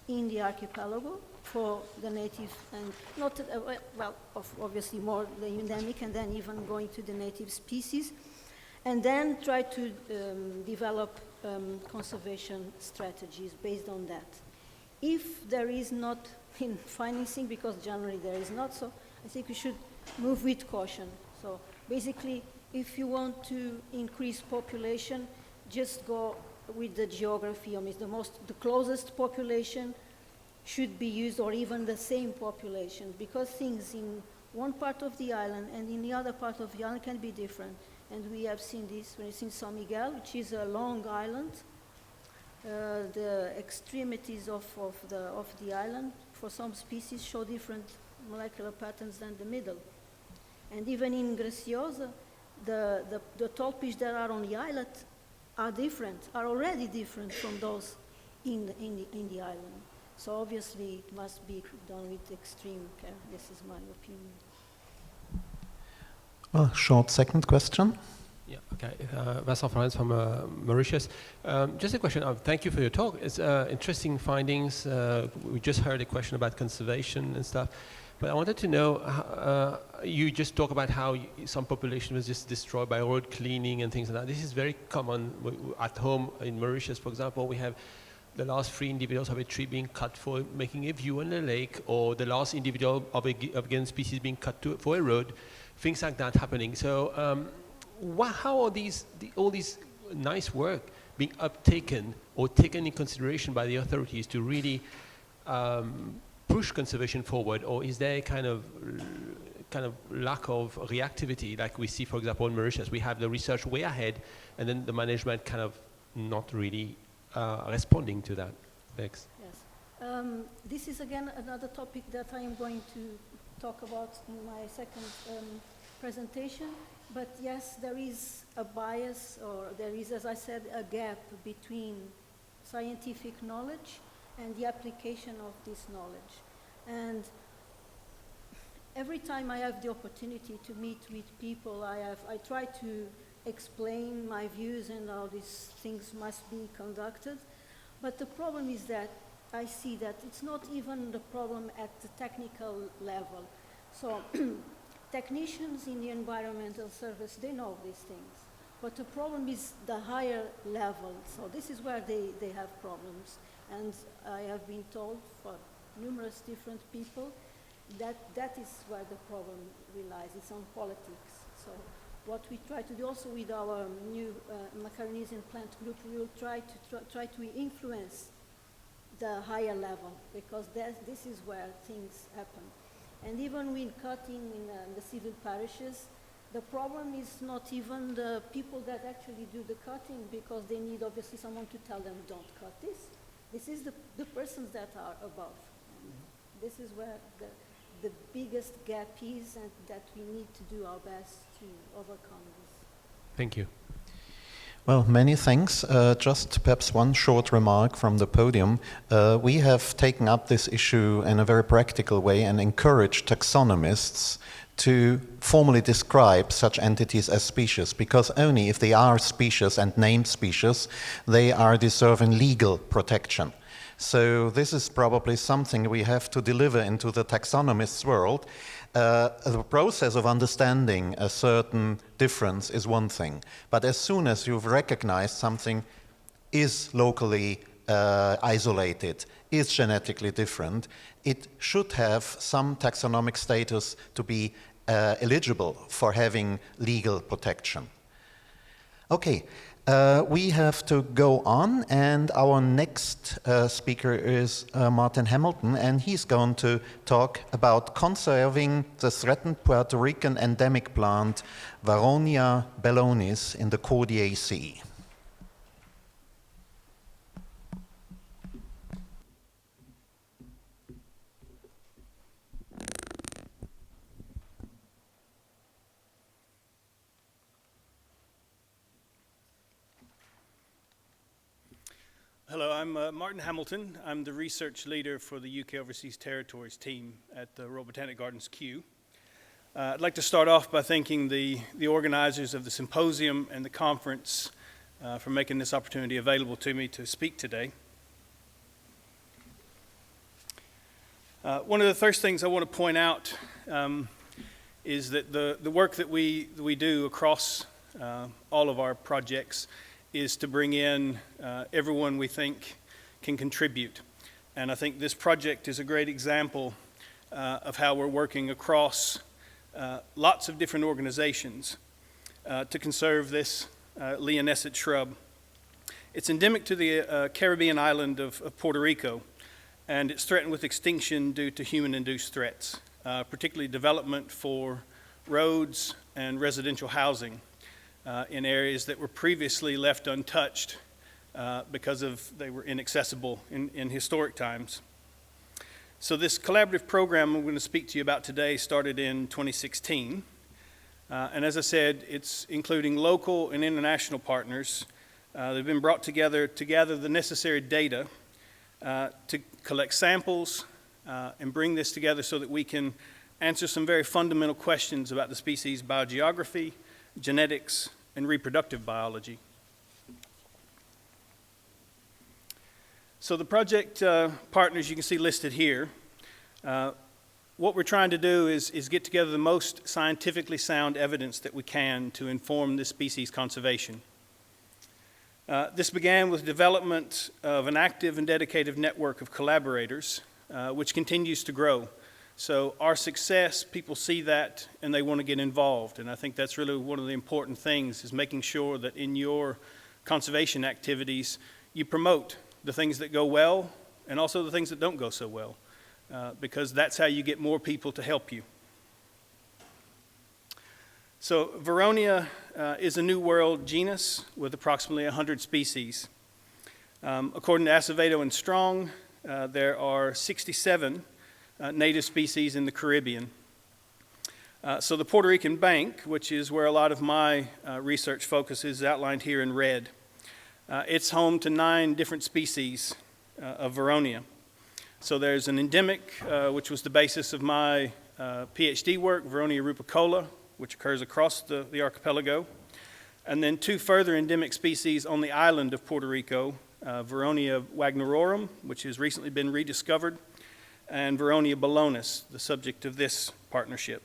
in the archipelago for the native and not, well, obviously more the endemic, and then even going to the native species, and then try to develop conservation strategies based on that. If there is not in financing, because generally there is not, so I think we should move with caution. So basically, if you want to increase population, just go with the geography. I mean, the closest population should be used, or even the same population, because things in one part of the island and in the other part of the island can be different. And we have seen this when it's in San Miguel, which is a long island. The extremities of the island for some species show different molecular patterns than the middle. And even in Graciosa, the Tolpis that are on the islet are already different from those in the island. So obviously it must be done with extreme care. This is my opinion. Well, short second question. Yeah, okay. Vincent Florence from Mauritius. Just a question. Thank you for your talk. It's interesting findings. We just heard a question about conservation and stuff. But I wanted to know, you just talk about how some population was just destroyed by road cleaning and things like that. This is very common at home in Mauritius, for example. We have the last 3 individuals of a tree being cut for making a view on the lake, or the last individual of a given species being cut for a road, things like that happening. So how are all these nice work being uptaken or taken in consideration by the authorities to really push conservation forward, or is there kind of lack of reactivity, like we see, for example, in Mauritius? We have the research way ahead, and then the management kind of not really responding to that. Thanks. Yes. This is again another topic that I am going to talk about in my second presentation. But yes, there is a bias, or there is, as I said, a gap between scientific knowledge and the application of this knowledge. And every time I have the opportunity to meet with people, I try to explain my views and how these things must be conducted. But the problem is that I see that it's not even the problem at the technical level. So technicians in the environmental service, they know these things. But the problem is the higher level. So this is where they have problems. And I have been told for numerous different people that is where the problem relies. It's on politics. So what we try to do also with our new Macaronesian plant group, we will try to influence the higher level, because this is where things happen. And even when cutting in the civil parishes, the problem is not even the people that actually do the cutting, because they need obviously someone to tell them, don't cut this. This is the persons that are above. And this is where the biggest gap is, and that we need to do our best to overcome this. Thank you. Well, many thanks. Just perhaps one short remark from the podium. We have taken up this issue in a very practical way and encouraged taxonomists to formally describe such entities as species, because only if they are species and named species, they are deserving legal protection. So this is probably something we have to deliver into the taxonomist's world. The process of understanding a certain difference is one thing, but as soon as you've recognized something is locally isolated, is genetically different, it should have some taxonomic status to be eligible for having legal protection. Okay. We have to go on, and our next speaker is Martin Hamilton, and he's going to talk about conserving the threatened Puerto Rican endemic plant Varronia bellonis in the Cordiaceae. Hello, I'm Martin Hamilton. I'm the research leader for the UK Overseas Territories team at the Royal Botanic Gardens, Kew. I'd like to start off by thanking the organizers of the symposium and the conference for making this opportunity available to me to speak today. One of the first things I want to point out is that the work that we do across all of our projects is to bring in everyone we think can contribute. And I think this project is a great example of how we're working across lots of different organizations to conserve this leonescent shrub. It's endemic to the Caribbean island of Puerto Rico, and it's threatened with extinction due to human-induced threats, particularly development for roads and residential housing in areas that were previously left untouched because they were inaccessible in historic times. So this collaborative program I'm going to speak to you about today started in 2016. And as I said, it's including local and international partners. They've been brought together to gather the necessary data to collect samples and bring this together so that we can answer some very fundamental questions about the species' biogeography, genetics, and reproductive biology. So the project partners you can see listed here, what we're trying to do is get together the most scientifically sound evidence that we can to inform this species conservation. This began with development of an active and dedicated network of collaborators, which continues to grow. So our success, people see that and they want to get involved. And I think that's really one of the important things, is making sure that in your conservation activities, you promote the things that go well and also the things that don't go so well, because that's how you get more people to help you. So Varronia is a New World genus with approximately 100 species. According to Acevedo and Strong, there are 67 native species in the Caribbean. So the Puerto Rican bank, which is where a lot of my research focus is outlined here in red, it's home to 9 different species of Varronia. So there's an endemic, which was the basis of my PhD work, Varronia rupicola, which occurs across the archipelago, and then 2 further endemic species on the island of Puerto Rico, Varronia wagnerorum, which has recently been rediscovered, and Varronia balonus, the subject of this partnership.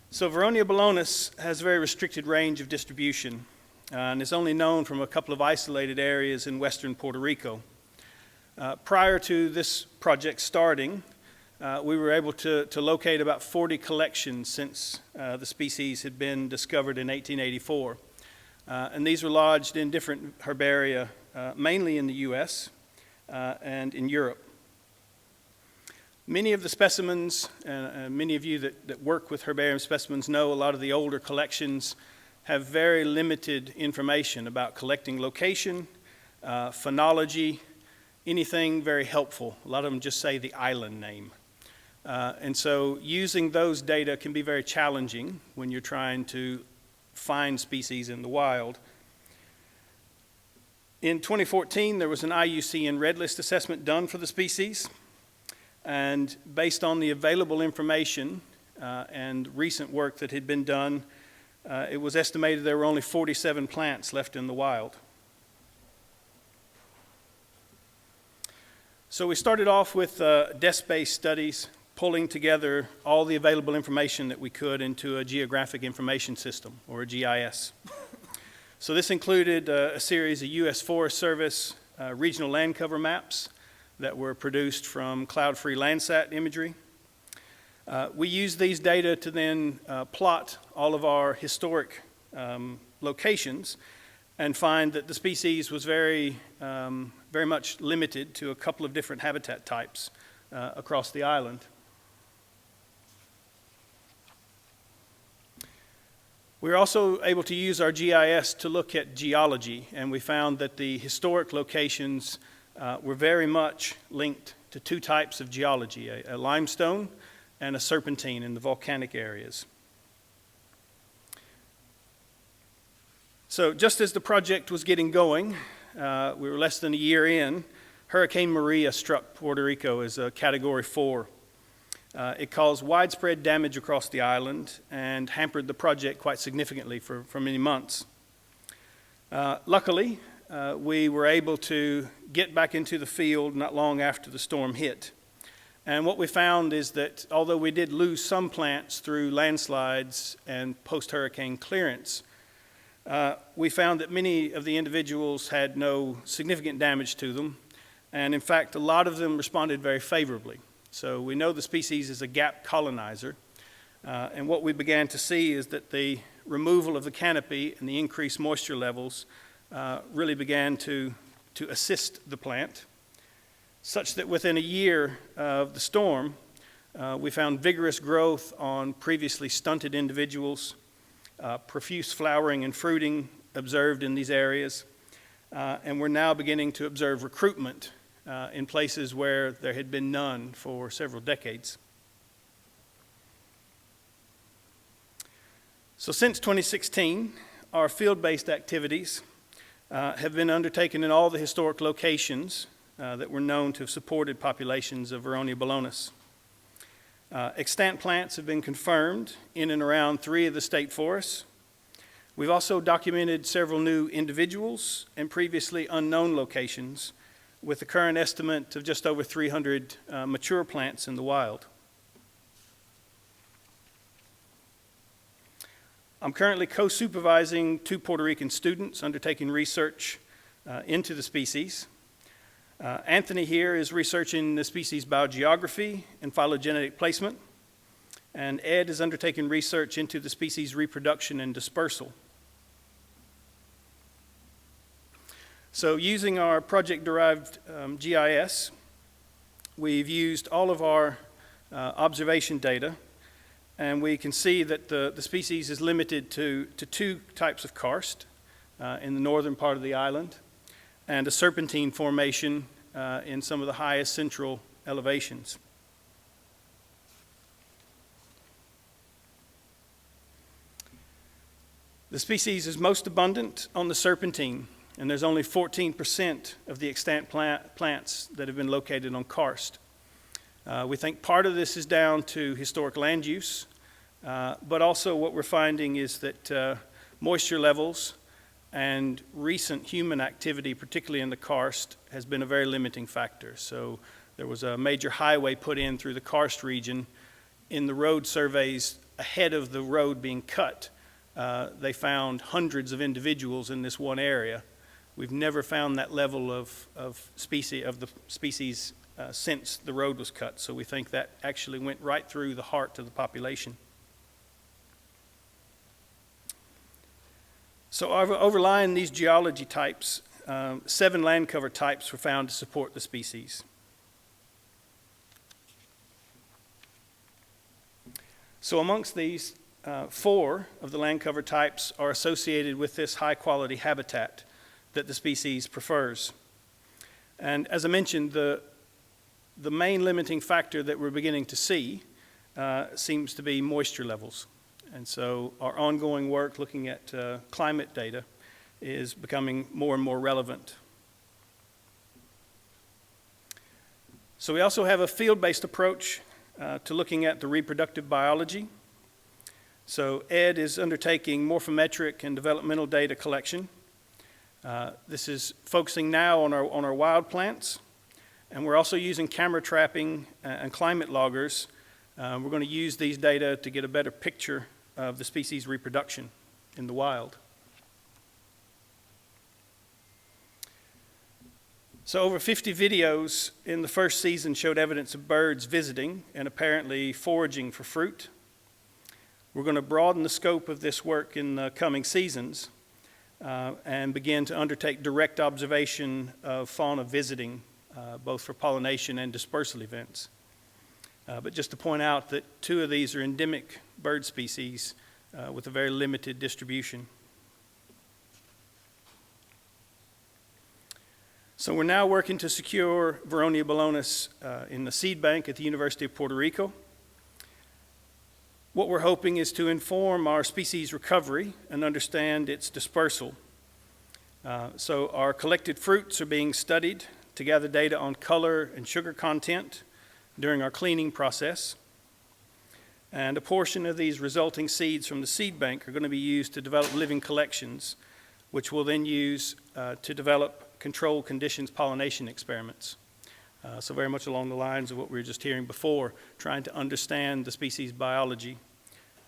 So Varronia balonus has a very restricted range of distribution, and is only known from a couple of isolated areas in western Puerto Rico. Prior to this project starting, we were able to locate about 40 collections since the species had been discovered in 1884. And these were lodged in different herbaria, mainly in the US and in Europe. Many of the specimens, and many of you that work with herbarium specimens know a lot of the older collections have very limited information about collecting location, phonology, anything very helpful. A lot of them just say the island name. And so using those data can be very challenging when you're trying to find species in the wild. In 2014, there was an IUCN Red List assessment done for the species. And based on the available information and recent work that had been done, it was estimated there were only 47 plants left in the wild. So we started off with desk-based studies, pulling together all the available information that we could into a geographic information system, or a GIS. So this included a series of U.S. Forest Service regional land cover maps that were produced from cloud-free Landsat imagery. We used these data to then plot all of our historic locations and find that the species was very much limited to a couple of different habitat types across the island. We were also able to use our GIS to look at geology, and we found that the historic locations were very much linked to two types of geology, a limestone and a serpentine in the volcanic areas. So just as the project was getting going, we were less than a year in, Hurricane Maria struck Puerto Rico as a Category 4. It caused widespread damage across the island and hampered the project quite significantly for many months. Luckily, we were able to get back into the field not long after the storm hit. And what we found is that although we did lose some plants through landslides and post-hurricane clearance, we found that many of the individuals had no significant damage to them. And in fact, a lot of them responded very favorably. So we know the species is a gap colonizer. And what we began to see is that the removal of the canopy and the increased moisture levels really began to assist the plant, such that within a year of the storm, we found vigorous growth on previously stunted individuals, profuse flowering and fruiting observed in these areas, and we're now beginning to observe recruitment in places where there had been none for several decades. So since 2016, our field-based activities have been undertaken in all the historic locations that were known to have supported populations of Varronia balonus. Extant plants have been confirmed in and around 3 of the state forests. We've also documented several new individuals and previously unknown locations, with the current estimate of just over 300 mature plants in the wild. I'm currently co-supervising 2 Puerto Rican students undertaking research into the species. Anthony here is researching the species biogeography and phylogenetic placement, and Ed is undertaking research into the species reproduction and dispersal. So using our project-derived GIS, we've used all of our observation data, and we can see that the species is limited to 2 types of karst in the northern part of the island, and a serpentine formation in some of the highest central elevations. The species is most abundant on the serpentine, and there's only 14% of the extant plants that have been located on karst. We think part of this is down to historic land use, but also what we're finding is that moisture levels and recent human activity, particularly in the karst, has been a very limiting factor. So there was a major highway put in through the karst region. In the road surveys ahead of the road being cut, they found hundreds of individuals in this one area. We've never found that level of the species since the road was cut, so we think that actually went right through the heart of the population. So overlying these geology types, 7 land cover types were found to support the species. So amongst these, 4 of the land cover types are associated with this high quality habitat that the species prefers. And as I mentioned, the the main limiting factor that we're beginning to see seems to be moisture levels. And so our ongoing work looking at climate data is becoming more and more relevant. So we also have a field-based approach to looking at the reproductive biology. So Ed is undertaking morphometric and developmental data collection. This is focusing now on our wild plants, and we're also using camera trapping and climate loggers. We're going to use these data to get a better picture of the species reproduction in the wild. So over 50 videos in the first season showed evidence of birds visiting and apparently foraging for fruit. We're going to broaden the scope of this work in the coming seasons and begin to undertake direct observation of fauna visiting, both for pollination and dispersal events. But just to point out that 2 of these are endemic bird species with a very limited distribution. So we're now working to secure Varronia balonus in the seed bank at the University of Puerto Rico. What we're hoping is to inform our species recovery and understand its dispersal. So our collected fruits are being studied to gather data on color and sugar content during our cleaning process. And a portion of these resulting seeds from the seed bank are going to be used to develop living collections, which we'll then use to develop controlled conditions pollination experiments. So very much along the lines of what we were just hearing before, trying to understand the species biology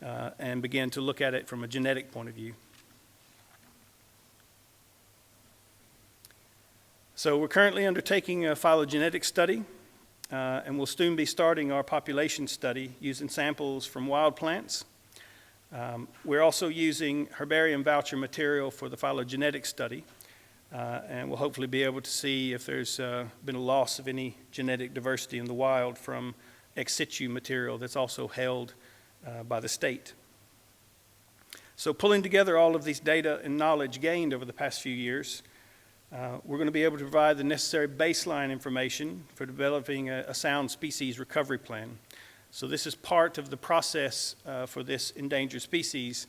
and begin to look at it from a genetic point of view. So we're currently undertaking a phylogenetic study, and we'll soon be starting our population study using samples from wild plants. We're also using herbarium voucher material for the phylogenetic study, and we'll hopefully be able to see if there's been a loss of any genetic diversity in the wild from ex situ material that's also held by the state. So pulling together all of these data and knowledge gained over the past few years, we're going to be able to provide the necessary baseline information for developing a sound species recovery plan. So this is part of the process for this endangered species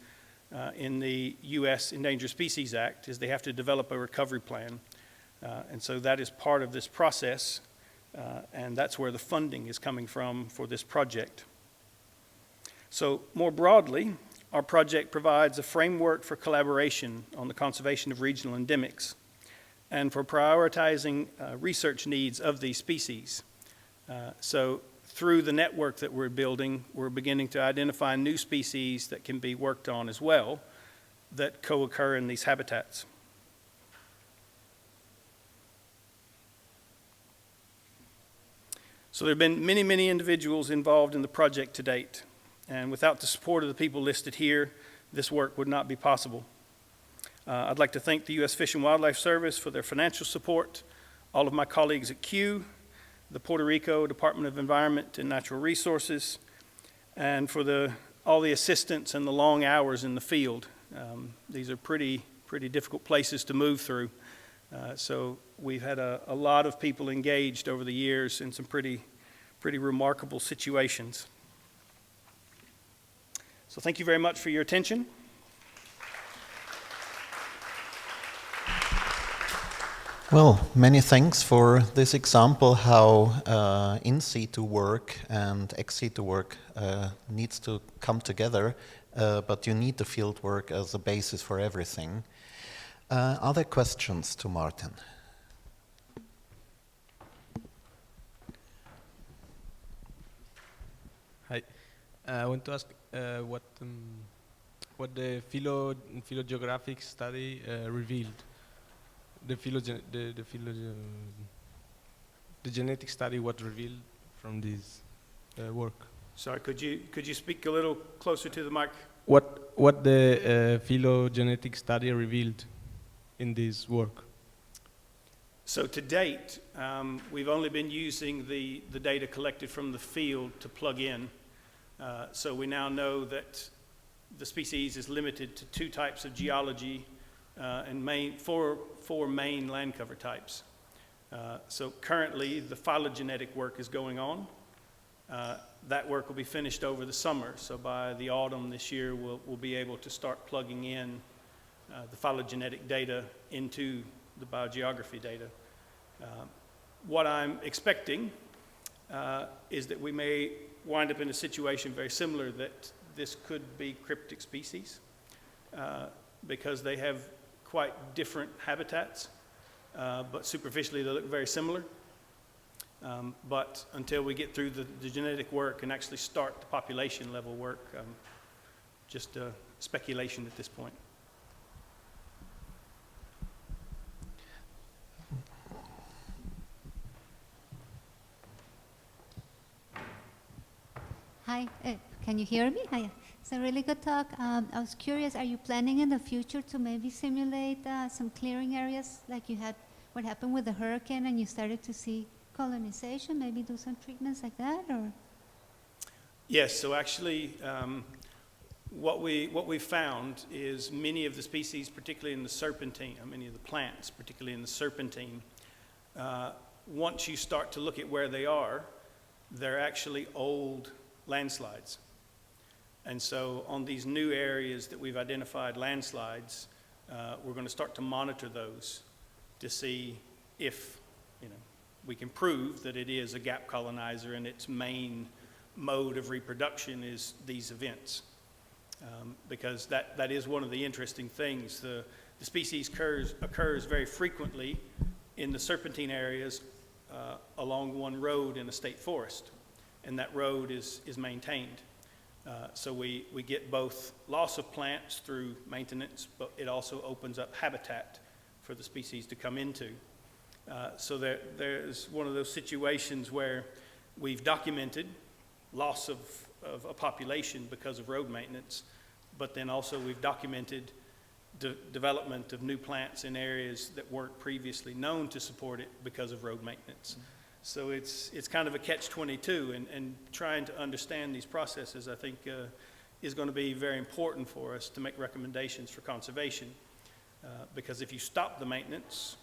in the U.S. Endangered Species Act, is they have to develop a recovery plan. And so that is part of this process, and that's where the funding is coming from for this project. So more broadly, our project provides a framework for collaboration on the conservation of regional endemics and for prioritizing research needs of these species. So through the network that we're building, we're beginning to identify new species that can be worked on as well that co-occur in these habitats. So there have been many, many individuals involved in the project to date, and without the support of the people listed here, this work would not be possible. I'd like to thank the U.S. Fish and Wildlife Service for their financial support, all of my colleagues at CIBIO, the Puerto Rico Department of Environment and Natural Resources, and for all the assistance and the long hours in the field. These are pretty difficult places to move through. So we've had a lot of people engaged over the years in some pretty remarkable situations. So thank you very much for your attention. Well, many thanks for this example how in situ work and ex situ work needs to come together, but you need the field work as a basis for everything. Are there questions to Martin? Hi, I want to ask what the phylogeographic study revealed. The genetic study, what revealed from this work. Sorry, could you speak a little closer to the mic? What the phylogenetic study revealed in this work? So to date, we've only been using the data collected from the field to plug in. So we now know that the species is limited to 2 types of geology and four main land cover types. So currently, the phylogenetic work is going on. That work will be finished over the summer. So by the autumn this year, we'll be able to start plugging in the phylogenetic data into the biogeography data. What I'm expecting is that we may wind up in a situation very similar, that this could be cryptic species because they have quite different habitats, but superficially they look very similar. But until we get through the genetic work and actually start the population level work, just speculation at this point. Hi, can you hear me? Hi. It's a really good talk. I was curious, are you planning in the future to maybe simulate some clearing areas like you had, what happened with the hurricane and you started to see colonization, maybe do some treatments like that, or? Yes, so actually what we found is many of the species, particularly in the serpentine, many of the plants, particularly in the serpentine, once you start to look at where they are, they're actually old landslides. And so on these new areas that we've identified landslides, we're going to start to monitor those to see if, we can prove that it is a gap colonizer and its main mode of reproduction is these events. Because that is one of the interesting things. The species occurs very frequently in the serpentine areas along one road in a state forest, and that road is maintained. So we get both loss of plants through maintenance, but it also opens up habitat for the species to come into. So there's one of those situations where we've documented loss of a population because of road maintenance, but then also we've documented development of new plants in areas that weren't previously known to support it because of road maintenance. Mm-hmm. So it's kind of a catch-22, and trying to understand these processes, I think, is going to be very important for us to make recommendations for conservation. Because if you stop the maintenance,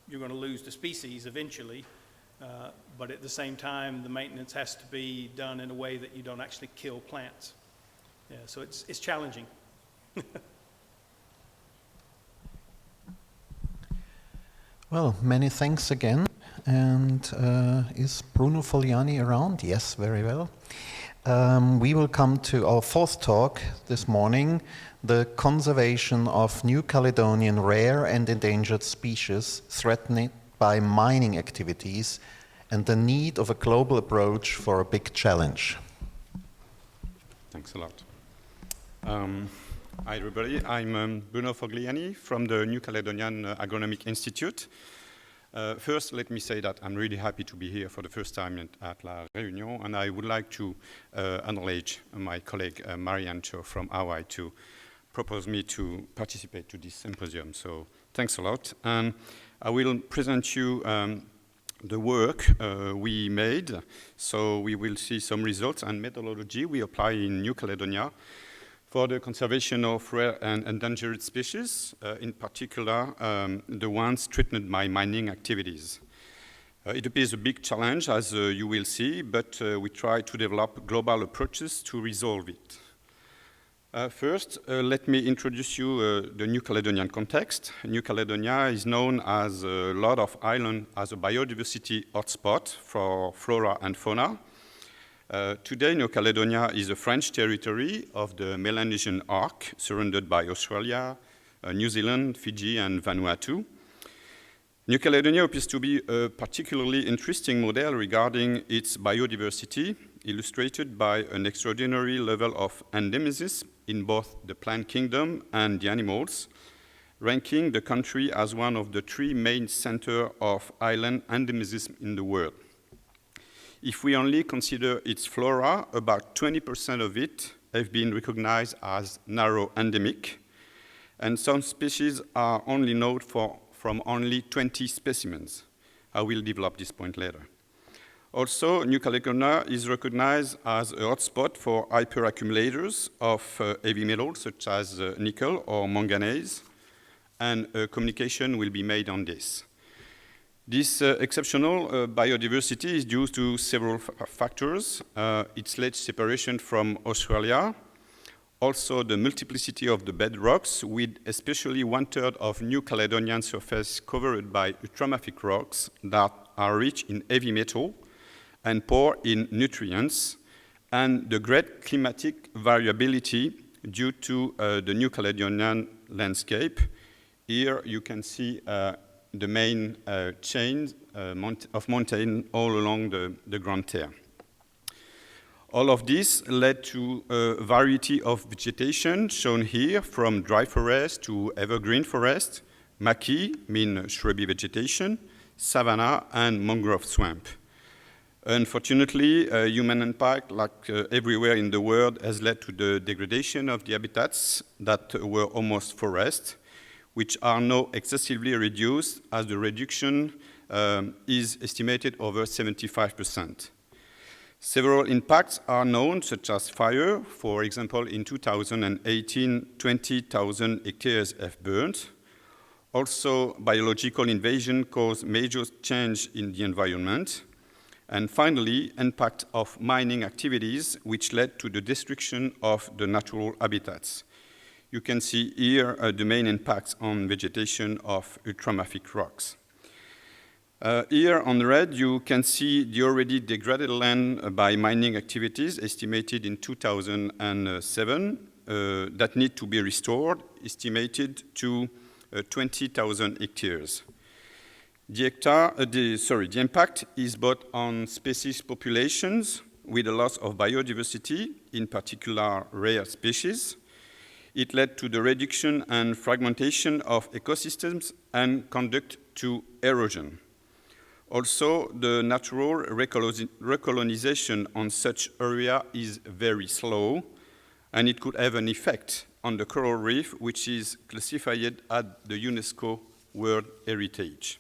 you're going to lose the species eventually, but at the same time, the maintenance has to be done in a way that you don't actually kill plants. Yeah, so it's challenging. Well, many thanks again. And is Bruno Fogliani around? Yes, very well. We will come to our fourth talk this morning, the conservation of New Caledonian rare and endangered species threatened by mining activities and the need of a global approach for a big challenge. Thanks a lot. Hi everybody, I'm Bruno Fogliani from the New Caledonian Agronomic Institute. First, let me say that I'm really happy to be here for the first time at La Réunion, and I would like to acknowledge my colleague Marianne Cho from Hawaii to propose me to participate to this symposium. So thanks a lot. And I will present you the work we made. So we will see some results and methodology we apply in New Caledonia for the conservation of rare and endangered species, in particular the ones threatened by mining activities. It appears a big challenge, as you will see, but we try to develop global approaches to resolve it. First, let me introduce you the New Caledonian context. New Caledonia is known as a lot of island as a biodiversity hotspot for flora and fauna. Today, New Caledonia is a French territory of the Melanesian arc, surrounded by Australia, New Zealand, Fiji, and Vanuatu. New Caledonia appears to be a particularly interesting model regarding its biodiversity, illustrated by an extraordinary level of endemism in both the plant kingdom and the animals, ranking the country as one of the 3 main centers of island endemism in the world. If we only consider its flora, about 20% of it have been recognized as narrow endemic, and some species are only known from only 20 specimens. I will develop this point later. Also, New Caledonia is recognized as a hotspot for hyperaccumulators of heavy metals such as nickel or manganese, and a communication will be made on this. This exceptional biodiversity is due to several factors. Its late separation from Australia, also the multiplicity of the bedrocks, with especially 1/3 of New Caledonian surface covered by ultramafic rocks that are rich in heavy metal and poor in nutrients, and the great climatic variability due to the New Caledonian landscape. Here you can see the main chain of mountain all along the Grand Terre. All of this led to a variety of vegetation shown here, from dry forest to evergreen forest, maki, mean shrubby vegetation, savanna, and mangrove swamp. Unfortunately, human impact, like everywhere in the world, has led to the degradation of the habitats that were almost forest, which are now excessively reduced, as the reduction is estimated over 75%. Several impacts are known, such as fire. For example, in 2018, 20,000 hectares have burned. Also, biological invasion caused major change in the environment. And finally, impact of mining activities, which led to the destruction of the natural habitats. You can see here the main impacts on vegetation of ultramafic rocks. Here on the red, you can see the already degraded land by mining activities estimated in 2007 that need to be restored, estimated to 20,000 hectares. The impact is both on species populations with a loss of biodiversity, in particular rare species. It led to the reduction and fragmentation of ecosystems and conduct to erosion. Also, the natural recolonization on such area is very slow, and it could have an effect on the coral reef, which is classified as the UNESCO World Heritage.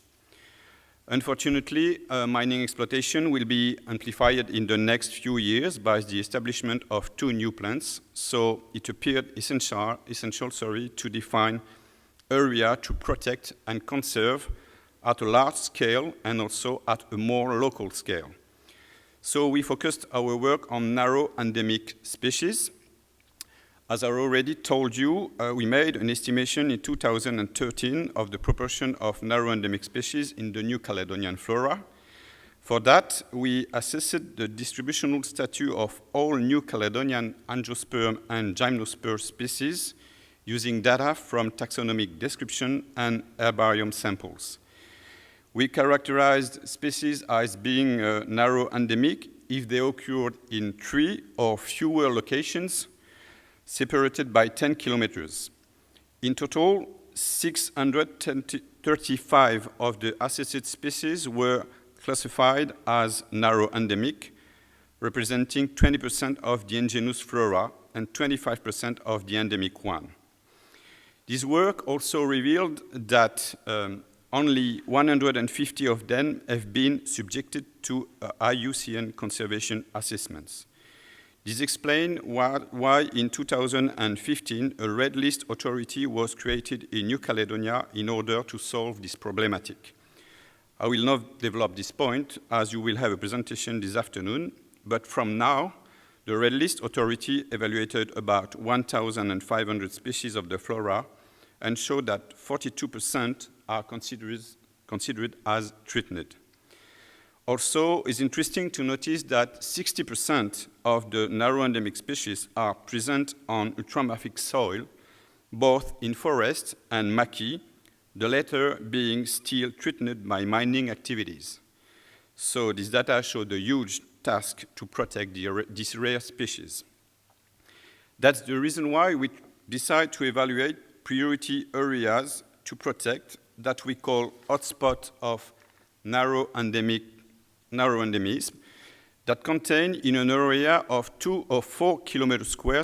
Unfortunately, mining exploitation will be amplified in the next few years by the establishment of 2 new plants, so it appeared essential to define area to protect and conserve at a large scale and also at a more local scale. So we focused our work on narrow endemic species. As I already told you, we made an estimation in 2013 of the proportion of narrow endemic species in the New Caledonian flora. For that, we assessed the distributional status of all New Caledonian angiosperm and gymnosperm species using data from taxonomic description and herbarium samples. We characterized species as being narrow endemic if they occurred in 3 or fewer locations separated by 10 kilometers. In total, 635 of the assessed species were classified as narrow endemic, representing 20% of the indigenous flora and 25% of the endemic one. This work also revealed that only 150 of them have been subjected to IUCN conservation assessments. This explains why in 2015 a red list authority was created in New Caledonia in order to solve this problematic. I will not develop this point as you will have a presentation this afternoon, but from now, the red list authority evaluated about 1,500 species of the flora and showed that 42% are considered as threatened. Also, it's interesting to notice that 60% of the narrow endemic species are present on ultramafic soil, both in forest and maki, the latter being still threatened by mining activities. So this data show the huge task to protect these rare species. That's the reason why we decide to evaluate priority areas to protect that we call hotspot of narrow endemism that contain in an area of 2 or 4 kilometers square,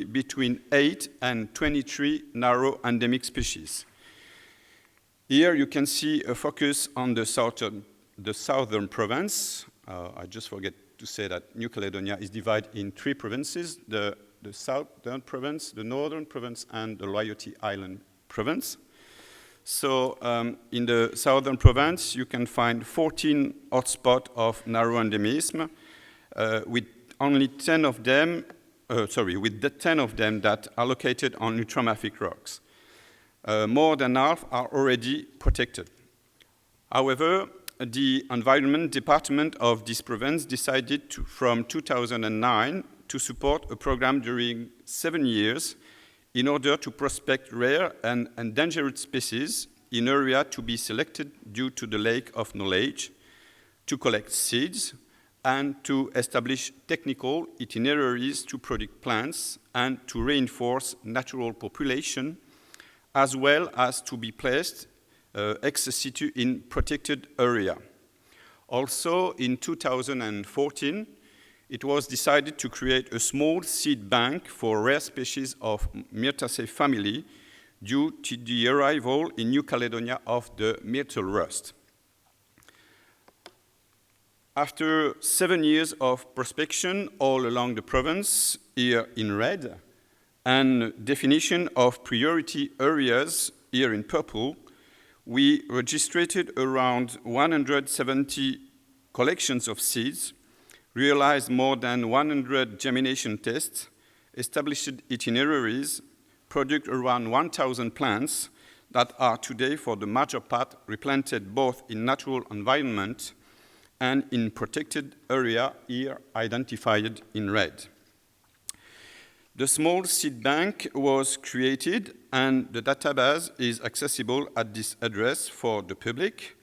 between 8 and 23 narrow endemic species. Here you can see a focus on the southern province. I just forget to say that New Caledonia is divided in 3 provinces, the southern province, the northern province, and the Loyalty Island province. So in the southern province, you can find 14 hotspots of narrow endemism, with only 10 of them, with the 10 of them that are located on ultramafic rocks. More than half are already protected. However, the Environment Department of this province decided from 2009 to support a program during 7 years in order to prospect rare and endangered species in area to be selected due to the lack of knowledge, to collect seeds, and to establish technical itineraries to predict plants and to reinforce natural population, as well as to be placed ex situ in protected area. Also, in 2014, it was decided to create a small seed bank for rare species of Myrtaceae family due to the arrival in New Caledonia of the myrtle rust. After 7 years of prospection all along the province, here in red, and definition of priority areas, here in purple, we registered around 170 collections of seeds, realized more than 100 germination tests, established itineraries, produced around 1,000 plants that are today, for the major part, replanted both in natural environment and in protected area, here identified in red. The small seed bank was created, and the database is accessible at this address for the public.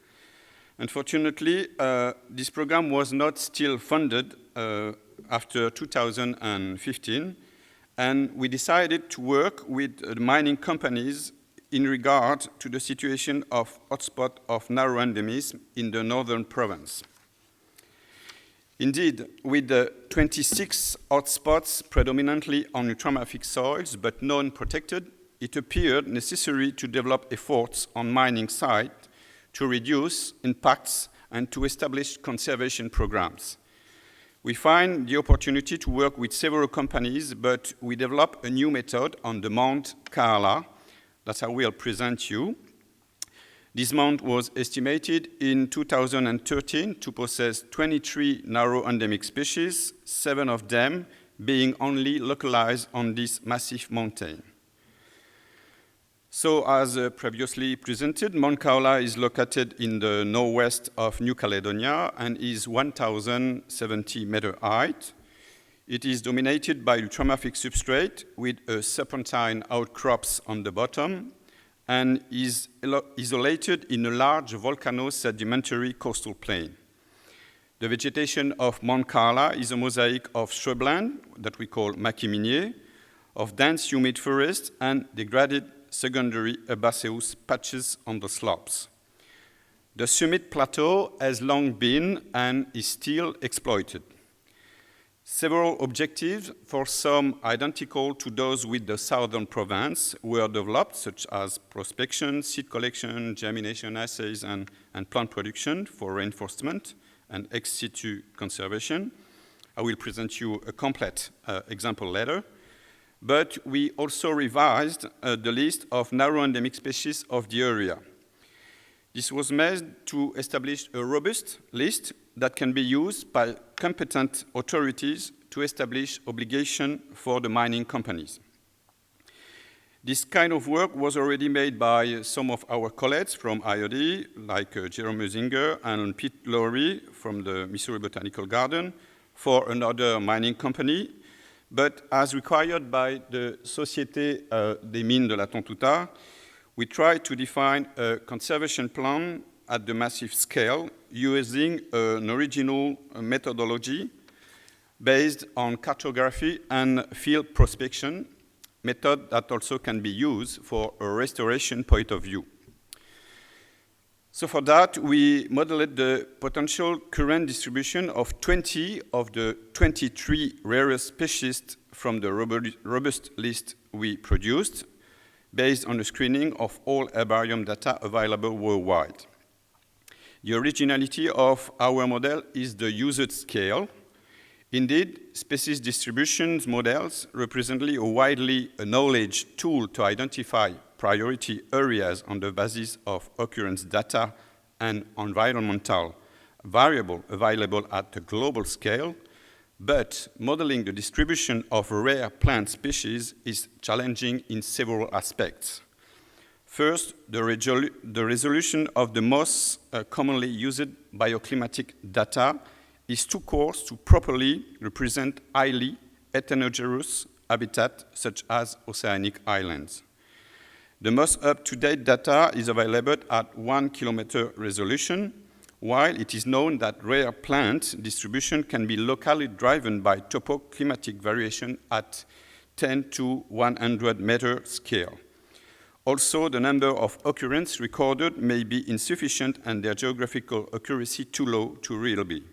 Unfortunately, this program was not still funded after 2015, and we decided to work with the mining companies in regard to the situation of hotspot of narrow endemism in the northern province. Indeed, with the 26 hotspots predominantly on ultramafic soils but non-protected, it appeared necessary to develop efforts on mining sites to reduce impacts and to establish conservation programs. We find the opportunity to work with several companies, but we developed a new method on the Mount Kaala that I will present you. This mount was estimated in 2013 to possess 23 narrow endemic species, 7 of them being only localized on this massive mountain. So, as previously presented, Mount Kaala is located in the northwest of New Caledonia and is 1,070 meter height. It is dominated by ultramafic substrate with serpentine outcrops on the bottom and is isolated in a large volcano-sedimentary coastal plain. The vegetation of Mount Kaala is a mosaic of shrubland that we call maquis minier, of dense humid forest and degraded secondary herbaceous patches on the slopes. The summit plateau has long been and is still exploited. Several objectives, for some identical to those with the southern province, were developed, such as prospection, seed collection, germination assays, and plant production for reinforcement and ex situ conservation. I will present you a complete example later. But we also revised the list of narrow endemic species of the area. This was made to establish a robust list that can be used by competent authorities to establish obligation for the mining companies. This kind of work was already made by some of our colleagues from IOD, like Jerome Zinger and Pete Lowry from the Missouri Botanical Garden, for another mining company. But as required by the Société des Mines de la Tontouta, we tried to define a conservation plan at the massive scale using an original methodology based on cartography and field prospection, method that also can be used for a restoration point of view. So for that, we modeled the potential current distribution of 20 of the 23 rarest species from the robust list we produced, based on the screening of all herbarium data available worldwide. The originality of our model is the used scale. Indeed, species distribution models represent a widely acknowledged tool to identify priority areas on the basis of occurrence data and environmental variable available at the global scale, but modeling the distribution of rare plant species is challenging in several aspects. First, the resolution of the most commonly used bioclimatic data is too coarse to properly represent highly heterogeneous habitat such as oceanic islands. The most up-to-date data is available at 1 kilometer resolution, while it is known that rare plant distribution can be locally driven by topoclimatic variation at 10 to 100 meter scale. Also, the number of occurrences recorded may be insufficient and their geographical accuracy too low to reliably.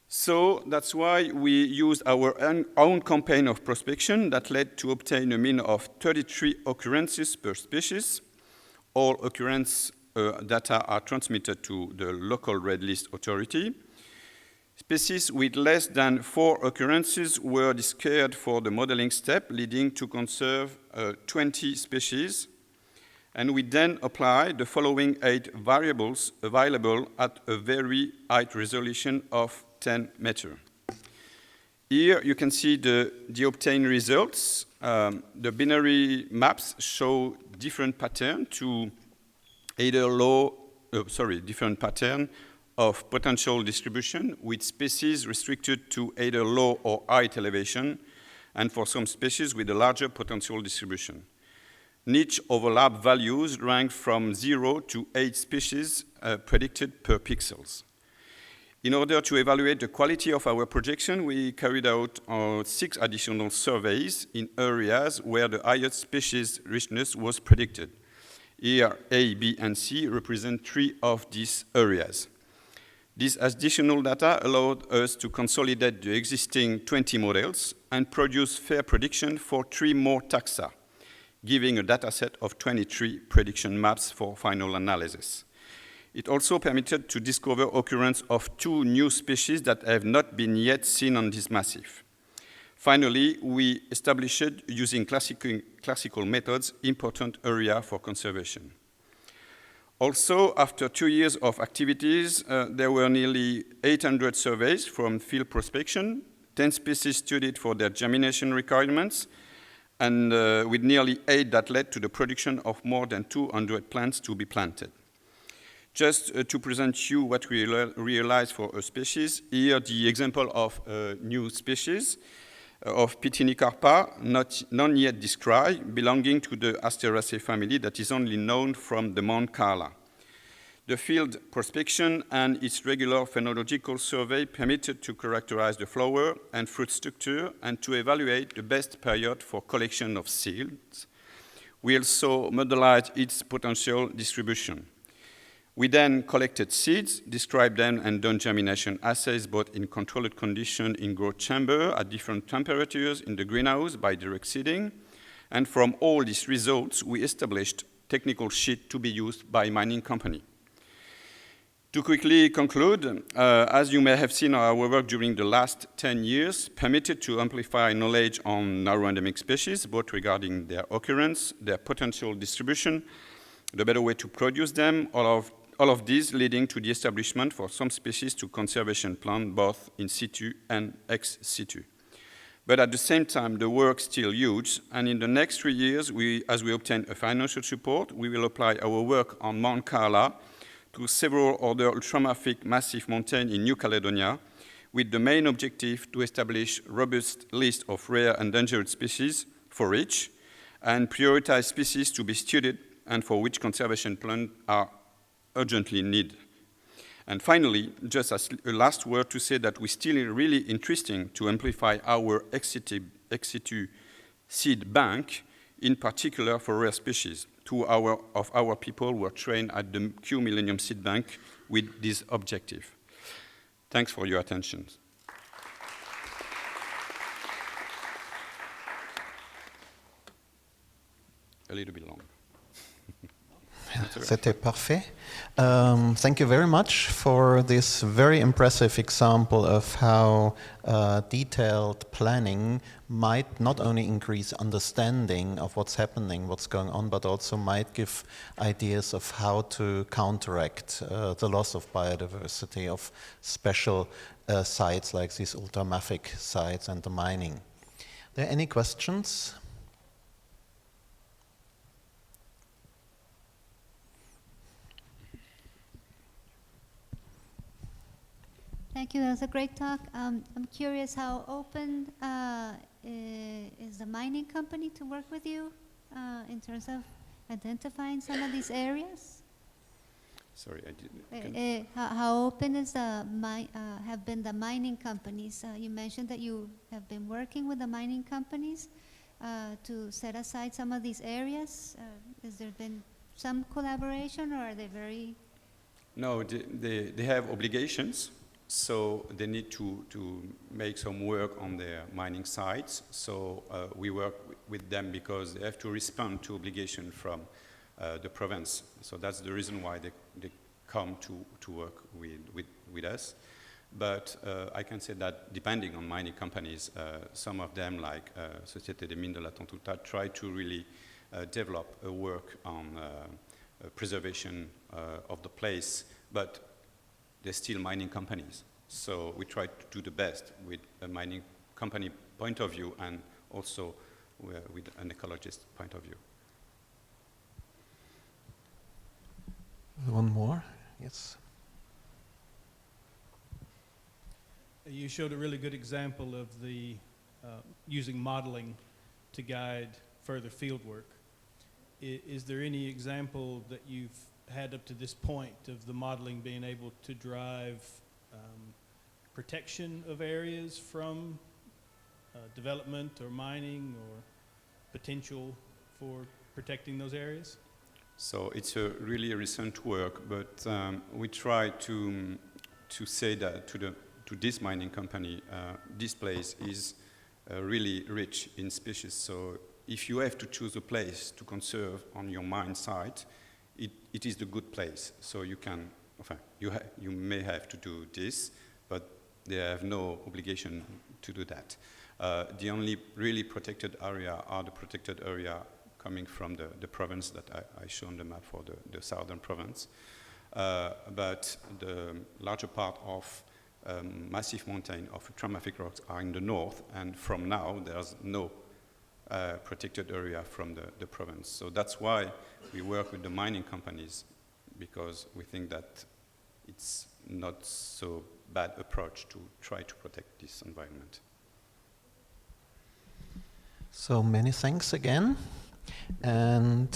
So that's why we used our own campaign of prospection that led to obtain a mean of 33 occurrences per species. All occurrence data are transmitted to the local red list authority. Species with less than 4 occurrences were discarded for the modeling step, leading to conserve 20 species. And we then apply the following 8 variables available at a very high resolution of 10 meters. Here you can see the obtained results. The binary maps show different pattern to either different pattern of potential distribution with species restricted to either low or high elevation, and for some species with a larger potential distribution. Niche overlap values rank from 0 to 8 species predicted per pixels. In order to evaluate the quality of our projection, we carried out 6 additional surveys in areas where the highest species richness was predicted. Here, A, B, and C represent 3 of these areas. This additional data allowed us to consolidate the existing 20 models and produce fair prediction for 3 more taxa, giving a dataset of 23 prediction maps for final analysis. It also permitted to discover occurrence of 2 new species that have not been yet seen on this massif. Finally, we established, using classical methods, important area for conservation. Also, after 2 years of activities, there were nearly 800 surveys from field prospection, 10 species studied for their germination requirements, and with nearly 8 that led to the production of more than 200 plants to be planted. Just to present you what we realized for a species, here the example of a new species of Pitinicarpa, not yet described, belonging to the Asteraceae family that is only known from the Mount Carla. The field prospection and its regular phenological survey permitted to characterize the flower and fruit structure and to evaluate the best period for collection of seeds. We also modelized its potential distribution. We then collected seeds, described them, and done germination assays both in controlled conditions in growth chamber at different temperatures in the greenhouse by direct seeding. And from all these results, we established technical sheet to be used by mining company. To quickly conclude, as you may have seen, our work during the last 10 years permitted to amplify knowledge on narrow endemic species, both regarding their occurrence, their potential distribution, the better way to produce them, all of these leading to the establishment for some species to conservation plan, both in situ and ex situ. But at the same time, the work's still huge, and in the next 3 years, as we obtain a financial support, we will apply our work on Mount Carla to several other ultramafic massive mountains in New Caledonia, with the main objective to establish a robust list of rare and endangered species for each, and prioritize species to be studied and for which conservation plans are urgently needed. And finally, just as a last word to say that we still really interesting to amplify our ex situ seed bank, in particular for rare species. 2 of our people were trained at the Q Millennium Seed Bank with this objective. Thanks for your attention. A little bit long. C'était parfait. Thank you very much for this very impressive example of how detailed planning might not only increase understanding of what's happening, what's going on, but also might give ideas of how to counteract the loss of biodiversity of special sites like these ultramafic sites and the mining. Are there any questions? Thank you. That was a great talk. I'm curious, how open is the mining company to work with you in terms of identifying some of these areas? Sorry, I didn't. How open is have been the mining companies? You mentioned that you have been working with the mining companies to set aside some of these areas. Has there been some collaboration, or are they very? No, they have obligations. So they need to make some work on their mining sites. So we work with them because they have to respond to obligation from the province. So that's the reason why they come to work with us. But I can say that depending on mining companies, some of them, like Société des Mines de la Tontouta, try to really develop a work on preservation of the place, but they're still mining companies. So we try to do the best with a mining company point of view and also with an ecologist point of view. One more, yes. You showed a really good example of the using modeling to guide further field work. Is there any example that you've had up to this point of the modeling being able to drive protection of areas from development or mining, or potential for protecting those areas? So it's a really recent work, but we try to say that to this mining company, this place is really rich in species. So if you have to choose a place to conserve on your mine site, it is the good place. So you can, you may have to do this, but they have no obligation to do that. The only really protected area are the protected area coming from the province that I shown the map for the southern province. But the larger part of massive mountain of ultramafic rocks are in the north, and from now there's no protected area from the province. So that's why we work with the mining companies, because we think that it's not so bad approach to try to protect this environment. So many thanks again. And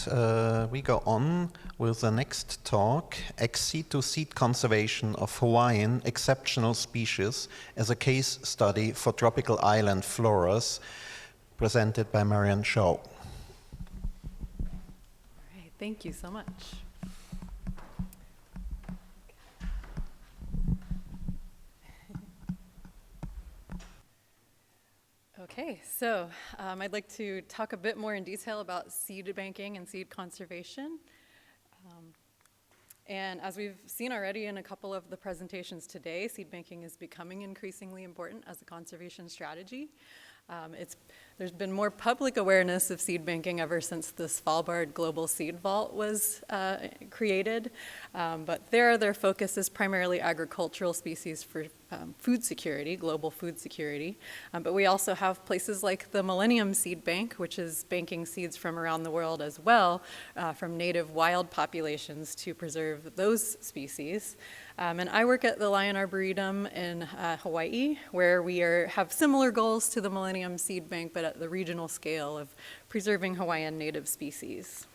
we go on with the next talk, Ex situ seed conservation of Hawaiian exceptional species as a case study for tropical island floras, presented by Marianne Shaw. All right, thank you so much. Okay, so I'd like to talk a bit more in detail about seed banking and seed conservation. And as we've seen already in a couple of the presentations today, seed banking is becoming increasingly important as a conservation strategy. There's been more public awareness of seed banking ever since the Svalbard Global Seed Vault was created, but their focus is primarily agricultural species for food security, global food security. But we also have places like the Millennium Seed Bank, which is banking seeds from around the world as well, from native wild populations to preserve those species. And I work at the Lion Arboretum in Hawaii, where we have similar goals to the Millennium Seed Bank, but at the regional scale of preserving Hawaiian native species.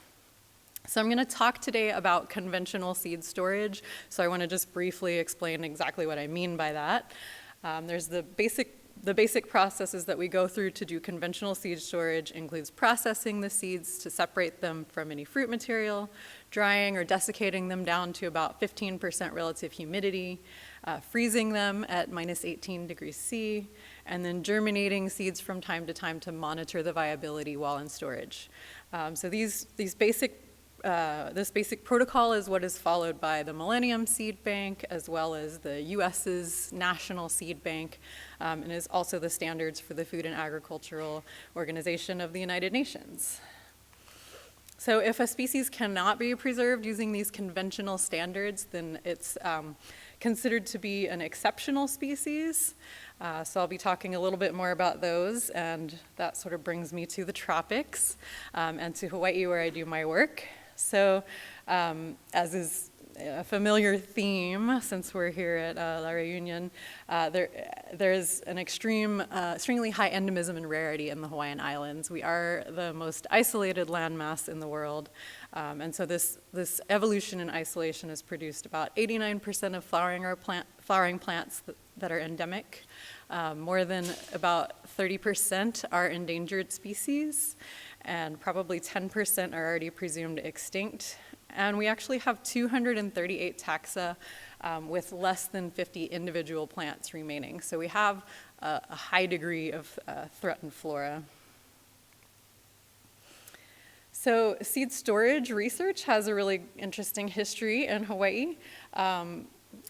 So I'm going to talk today about conventional seed storage. So I want to just briefly explain exactly what I mean by that. There's the basic processes that we go through to do conventional seed storage includes processing the seeds to separate them from any fruit material, drying or desiccating them down to about 15% relative humidity, freezing them at -18 degrees C, and then germinating seeds from time to time to monitor the viability while in storage. So these basic this basic protocol is what is followed by the Millennium Seed Bank, as well as the US's National Seed Bank, and is also the standards for the Food and Agricultural Organization of the United Nations. So if a species cannot be preserved using these conventional standards, then it's considered to be an exceptional species. So I'll be talking a little bit more about those, and that sort of brings me to the tropics and to Hawaii, where I do my work. So as is a familiar theme, since we're here at La Reunion, there is an extremely high endemism and rarity in the Hawaiian Islands. We are the most isolated landmass in the world, and so this evolution and isolation has produced about 89% of flowering plants that are endemic. More than about 30% are endangered species, and probably 10% are already presumed extinct. And we actually have 238 taxa with less than 50 individual plants remaining. So we have a high degree of threatened flora. So seed storage research has a really interesting history in Hawaii.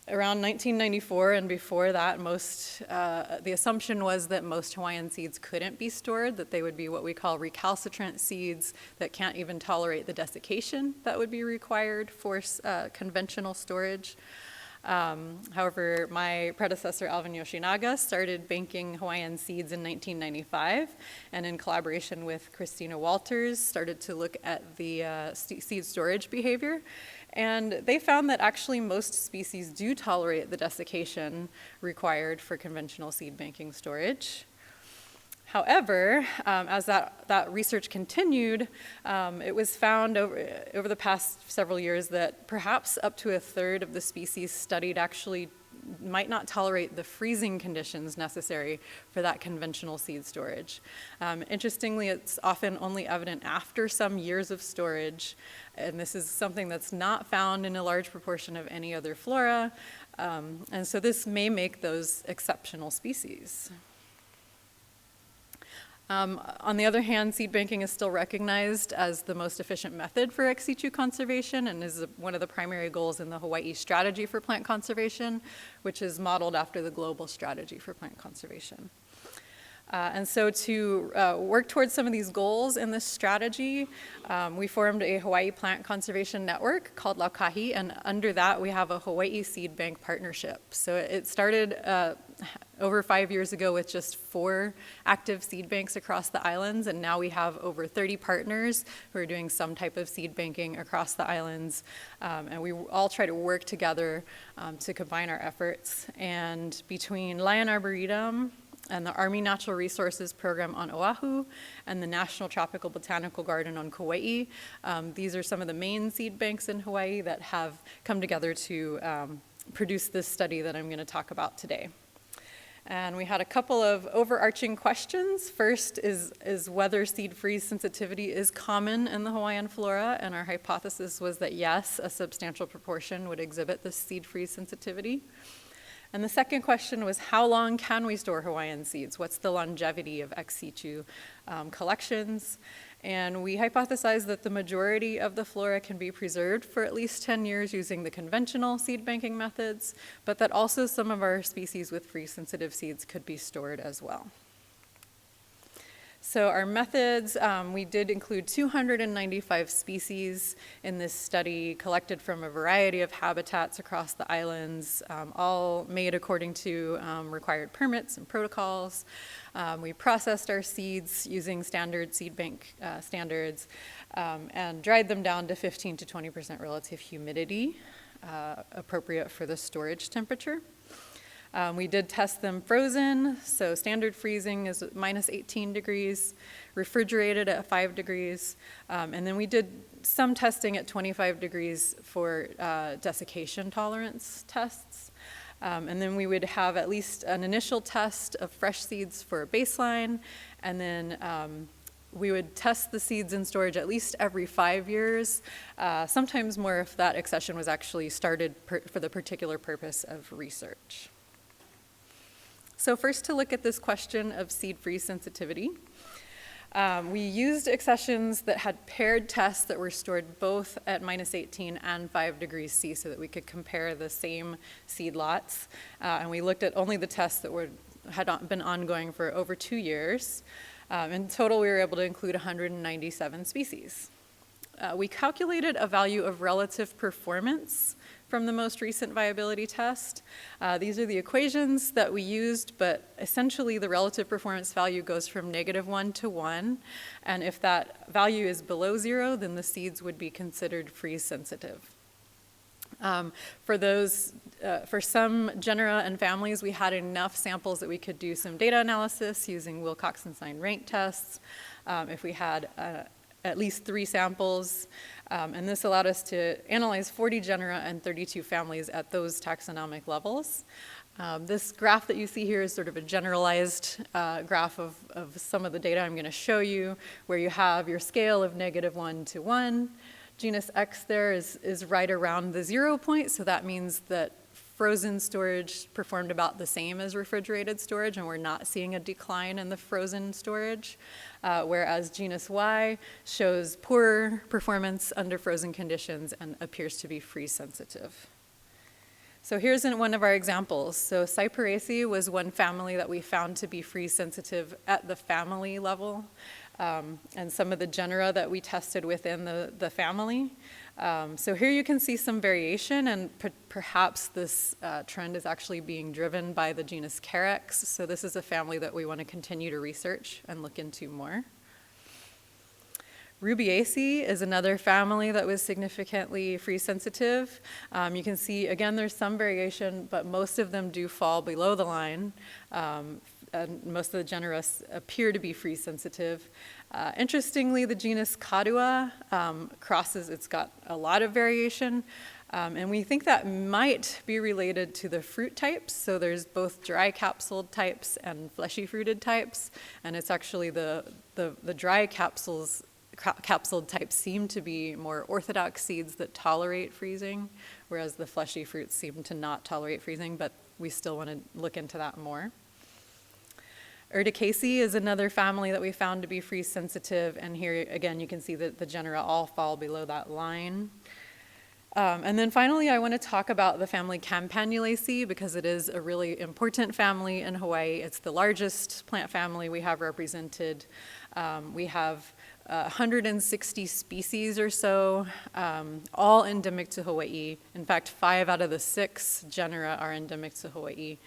Around 1994 and before that, the assumption was that most Hawaiian seeds couldn't be stored, that they would be what we call recalcitrant seeds that can't even tolerate the desiccation that would be required for conventional storage. However, my predecessor, Alvin Yoshinaga, started banking Hawaiian seeds in 1995, and in collaboration with Christina Walters, started to look at the seed storage behavior. And they found that actually most species do tolerate the desiccation required for conventional seed banking storage. However, as that research continued, it was found over the past several years that perhaps up to a third of the species studied actually might not tolerate the freezing conditions necessary for that conventional seed storage. Interestingly, it's often only evident after some years of storage, and this is something that's not found in a large proportion of any other flora, and so this may make those exceptional species. On the other hand, seed banking is still recognized as the most efficient method for ex situ conservation and is one of the primary goals in the Hawaii Strategy for Plant Conservation, which is modeled after the Global Strategy for Plant Conservation. And so to work towards some of these goals in this strategy, we formed a Hawaii Plant Conservation Network called Laukahi, and under that we have a Hawaii Seed Bank Partnership. So it started over 5 years ago with just 4 active seed banks across the islands, and now we have over 30 partners who are doing some type of seed banking across the islands, and we all try to work together to combine our efforts. And between Lion Arboretum and the Army Natural Resources Program on Oahu and the National Tropical Botanical Garden on Kauai, these are some of the main seed banks in Hawaii that have come together to produce this study that I'm going to talk about today. And we had a couple of overarching questions. First is whether seed freeze sensitivity is common in the Hawaiian flora, and our hypothesis was that yes, a substantial proportion would exhibit this seed freeze sensitivity. And the second question was, how long can we store Hawaiian seeds? What's the longevity of ex situ collections? And we hypothesized that the majority of the flora can be preserved for at least 10 years using the conventional seed banking methods, but that also some of our species with freeze-sensitive seeds could be stored as well. So our methods, we did include 295 species in this study, collected from a variety of habitats across the islands, all made according to required permits and protocols. We processed our seeds using standard seed bank standards and dried them down to 15 to 20% relative humidity, appropriate for the storage temperature. We did test them frozen, so standard freezing is minus 18 degrees, refrigerated at 5 degrees, and then we did some testing at 25 degrees for desiccation tolerance tests. And then we would have at least an initial test of fresh seeds for a baseline, and then we would test the seeds in storage at least every 5 years, sometimes more if that accession was actually started for the particular purpose of research. So first, to look at this question of seed freeze sensitivity. We used accessions that had paired tests that were stored both at -18 and 5 degrees C so that we could compare the same seed lots. And we looked at only the tests that had been ongoing for over 2 years. In total, we were able to include 197 species. We calculated a value of relative performance from the most recent viability test. These are the equations that we used, but essentially the relative performance value goes from -1 to 1. And if that value is below 0, then the seeds would be considered freeze sensitive. For some genera and families, we had enough samples that we could do some data analysis using Wilcoxon-Sign rank tests. If we had at least 3 samples, and this allowed us to analyze 40 genera and 32 families at those taxonomic levels. This graph that you see here is sort of a generalized graph of some of the data I'm going to show you, where you have your scale of -1 to 1. Genus X there is right around the 0 point, so that means that frozen storage performed about the same as refrigerated storage, and we're not seeing a decline in the frozen storage, whereas genus Y shows poor performance under frozen conditions and appears to be freeze sensitive. So here's one of our examples. So Cyperaceae was one family that we found to be freeze sensitive at the family level, and some of the genera that we tested within the family. So here you can see some variation, and perhaps this trend is actually being driven by the genus Carex. So this is a family that we want to continue to research and look into more. Rubiaceae is another family that was significantly freeze sensitive. You can see, again, there's some variation, but most of them do fall below the line. And most of the genera appear to be freeze sensitive. Interestingly, the genus Cadua crosses, it's got a lot of variation, and we think that might be related to the fruit types. So there's both dry capsuled types and fleshy fruited types, and it's actually the dry capsuled types seem to be more orthodox seeds that tolerate freezing, whereas the fleshy fruits seem to not tolerate freezing, but we still want to look into that more. Urticaceae is another family that we found to be freeze sensitive, and here again you can see that the genera all fall below that line. And then finally, I want to talk about the family Campanulaceae because it is a really important family in Hawaii. It's the largest plant family we have represented. We have 160 species or so, all endemic to Hawaii. In fact, 5 out of the 6 genera are endemic to Hawaii.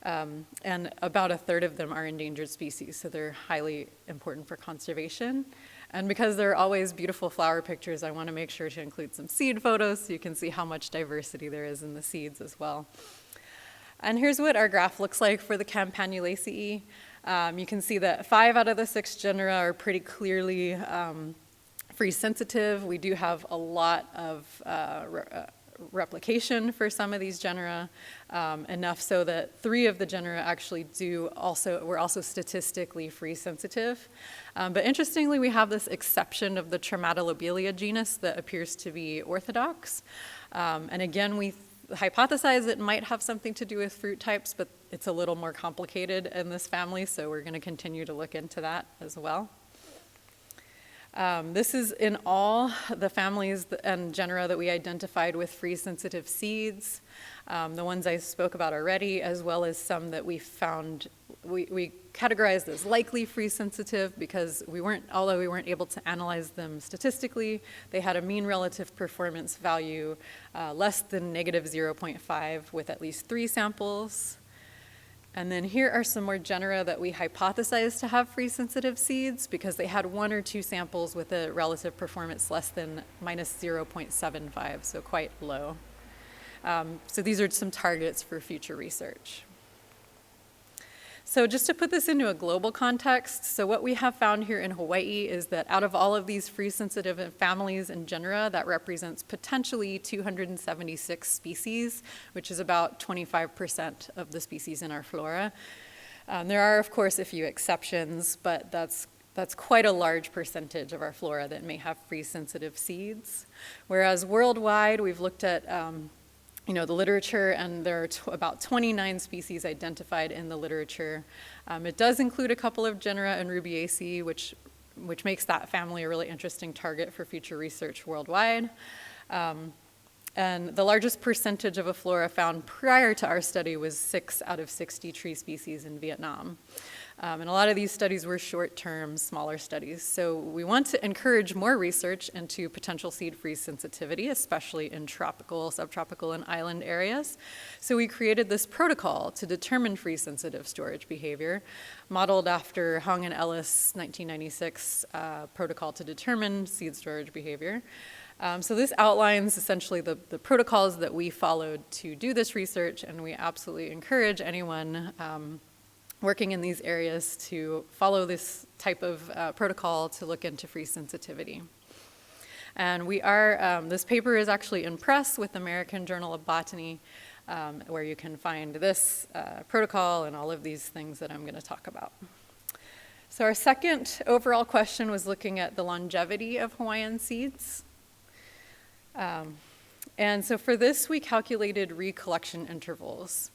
And about a third of them are endangered species, so they're highly important for conservation. And because there are always beautiful flower pictures, I want to make sure to include some seed photos so you can see how much diversity there is in the seeds as well. And here's what our graph looks like for the Campanulaceae. You can see that 5 out of the 6 genera are pretty clearly freeze sensitive. We do have a lot of replication for some of these genera, enough so that 3 of the genera actually were also statistically freeze sensitive. But interestingly, we have this exception of the Trematolobelia genus that appears to be orthodox. And again, we hypothesize it might have something to do with fruit types, but it's a little more complicated in this family, so we're going to continue to look into that as well. This is in all the families and genera that we identified with freeze-sensitive seeds, the ones I spoke about already, as well as some that we found, we categorized as likely freeze-sensitive because although we weren't able to analyze them statistically, they had a mean relative performance value less than -0.5 with at least 3 samples. And then here are some more genera that we hypothesized to have freeze-sensitive seeds because they had 1 or 2 samples with a relative performance less than -0.75, so quite low. So these are some targets for future research. So just to put this into a global context, so what we have found here in Hawaii is that out of all of these freeze-sensitive families and genera, that represents potentially 276 species, which is about 25% of the species in our flora. There are, of course, a few exceptions, but that's quite a large percentage of our flora that may have freeze-sensitive seeds. Whereas worldwide, we've looked at the literature, and there are about 29 species identified in the literature. It does include a couple of genera and Rubiaceae, which which makes that family a really interesting target for future research worldwide. And the largest percentage of Aflora found prior to our study was 6 out of 60 tree species in Vietnam. And a lot of these studies were short-term, smaller studies. So we want to encourage more research into potential seed freeze sensitivity, especially in tropical, subtropical, and island areas. So we created this protocol to determine freeze-sensitive storage behavior, modeled after Hung and Ellis' 1996 protocol to determine seed storage behavior. So this outlines essentially the protocols that we followed to do this research, and we absolutely encourage anyone working in these areas to follow this type of protocol to look into freeze sensitivity. And we are, this paper is actually in press with American Journal of Botany, where you can find this protocol and all of these things that I'm going to talk about. So our second overall question was looking at the longevity of Hawaiian seeds. And so for this, we calculated recollection intervals.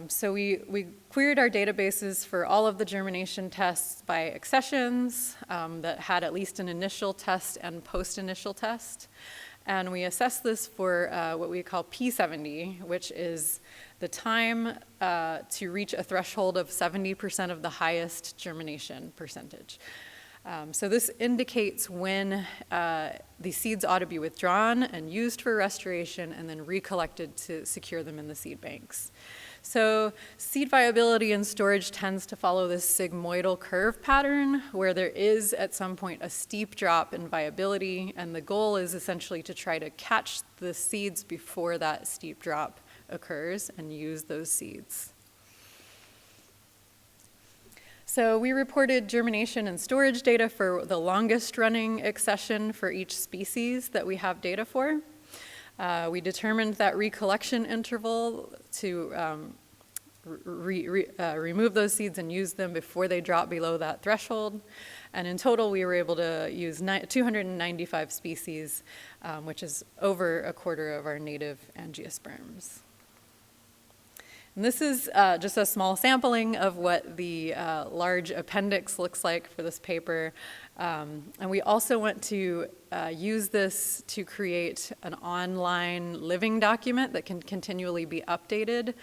So we queried our databases for all of the germination tests by accessions that had at least an initial test and post-initial test. And we assessed this for what we call P70, which is the time to reach a threshold of 70% of the highest germination percentage. So this indicates when the seeds ought to be withdrawn and used for restoration and then recollected to secure them in the seed banks. So seed viability and storage tends to follow this sigmoidal curve pattern where there is at some point a steep drop in viability, and the goal is essentially to try to catch the seeds before that steep drop occurs and use those seeds. So we reported germination and storage data for the longest running accession for each species that we have data for. We determined that recollection interval to remove those seeds and use them before they drop below that threshold. And in total, we were able to use 295 species, which is over a quarter of our native angiosperms. And this is just a small sampling of what the large appendix looks like for this paper. And we also want to use this to create an online living document that can continually be updated.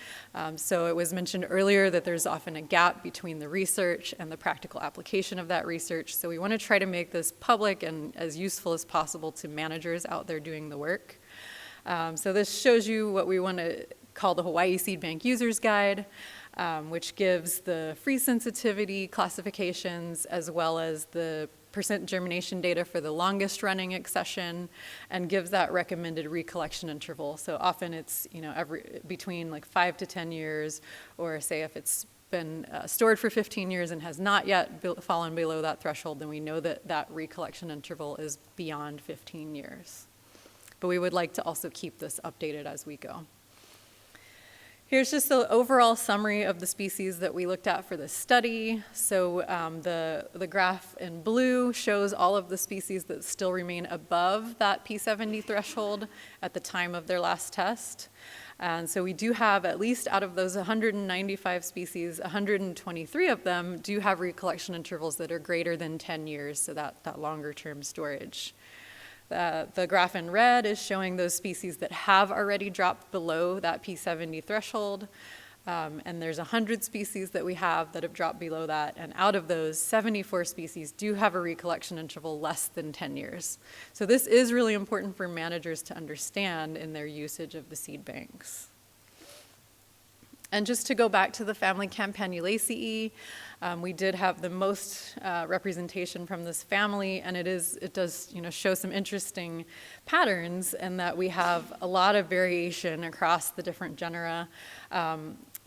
So it was mentioned earlier that there's often a gap between the research and the practical application of that research. So we want to try to make this public and as useful as possible to managers out there doing the work. So this shows you what we want to call the Hawaii Seed Bank User's Guide, which gives the freeze sensitivity classifications as well as the percent germination data for the longest running accession and gives that recommended recollection interval. So often it's between like 5 to 10 years, or say if it's been stored for 15 years and has not yet fallen below that threshold, then we know that that recollection interval is beyond 15 years. But we would like to also keep this updated as we go. Here's just the overall summary of the species that we looked at for this study. So the graph in blue shows all of the species that still remain above that P70 threshold at the time of their last test. And so we do have, at least out of those 195 species, 123 of them do have recollection intervals that are greater than 10 years, so that longer term storage. The graph in red is showing those species that have already dropped below that P70 threshold. And there's 100 species that we have that have dropped below that. And out of those, 74 species do have a recollection interval less than 10 years. So this is really important for managers to understand in their usage of the seed banks. And just to go back to the family Campanulaceae, we did have the most representation from this family, and it does show some interesting patterns in that we have a lot of variation across the different genera.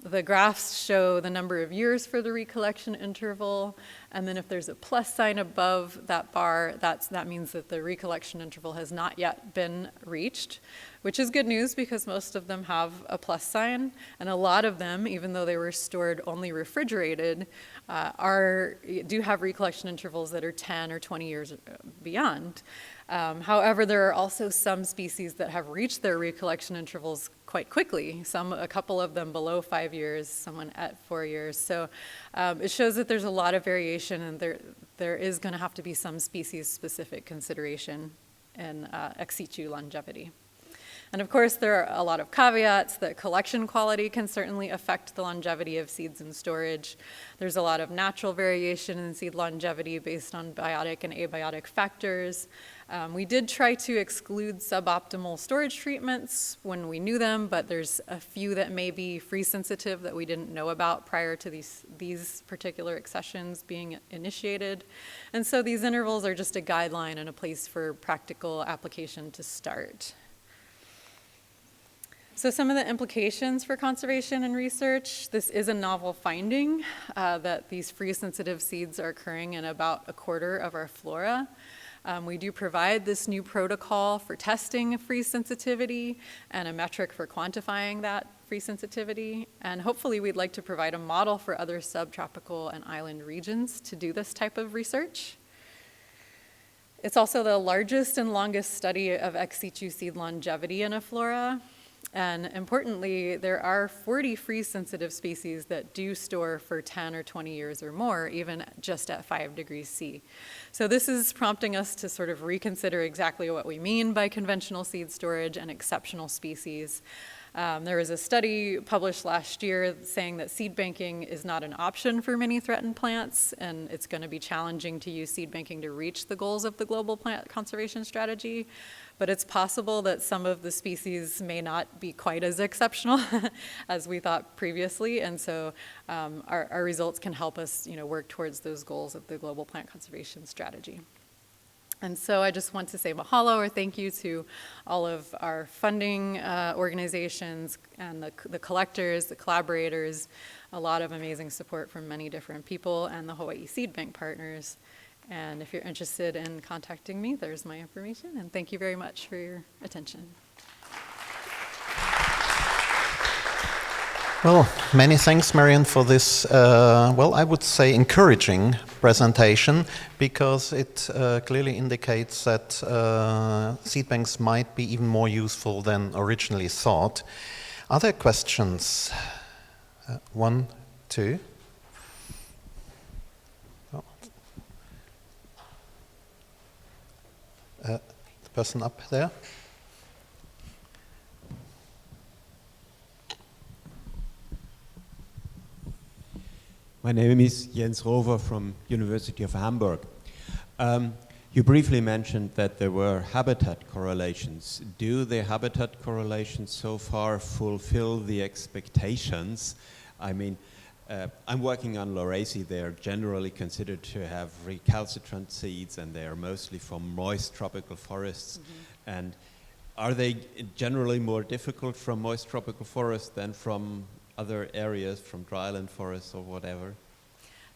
The graphs show the number of years for the recollection interval, and then if there's a plus sign above that bar, that means that the recollection interval has not yet been reached, which is good news because most of them have a plus sign, and a lot of them, even though they were stored only refrigerated, do have recollection intervals that are 10 or 20 years beyond. However, there are also some species that have reached their recollection intervals quite quickly, a couple of them below 5 years, someone at 4 years. So it shows that there's a lot of variation, and there is going to have to be some species-specific consideration in ex situ longevity. And of course, there are a lot of caveats that collection quality can certainly affect the longevity of seeds in storage. There's a lot of natural variation in seed longevity based on biotic and abiotic factors. We did try to exclude suboptimal storage treatments when we knew them, but there's a few that may be free sensitive that we didn't know about prior to these particular accessions being initiated. And so these intervals are just a guideline and a place for practical application to start. So some of the implications for conservation and research: this is a novel finding that these free sensitive seeds are occurring in about a quarter of our flora. We do provide this new protocol for testing free sensitivity and a metric for quantifying that free sensitivity. And hopefully we'd like to provide a model for other subtropical and island regions to do this type of research. It's also the largest and longest study of ex situ seed longevity in a flora. And importantly, there are 40 freeze-sensitive species that do store for 10 or 20 years or more, even just at 5 degrees C. So this is prompting us to sort of reconsider exactly what we mean by conventional seed storage and exceptional species. There was a study published last year saying that seed banking is not an option for many threatened plants, and it's going to be challenging to use seed banking to reach the goals of the global plant conservation strategy. But it's possible that some of the species may not be quite as exceptional as we thought previously, and so our results can help us, work towards those goals of the global plant conservation strategy. And so I just want to say mahalo, or thank you, to all of our funding organizations and the collectors, the collaborators, a lot of amazing support from many different people, and the Hawaii Seed Bank partners. And if you're interested in contacting me, there's my information. And thank you very much for your attention. Well, many thanks, Marion, for this, I would say encouraging presentation, because it clearly indicates that seed banks might be even more useful than originally thought. Other questions? 1, 2. The person up there. My name is Jens Rover from University of Hamburg. You briefly mentioned that there were habitat correlations. Do the habitat correlations so far fulfill the expectations? I mean, I'm working on Lauraceae. They are generally considered to have recalcitrant seeds, and they are mostly from moist tropical forests. Mm-hmm. And are they generally more difficult from moist tropical forests than from other areas, from dryland forests or whatever?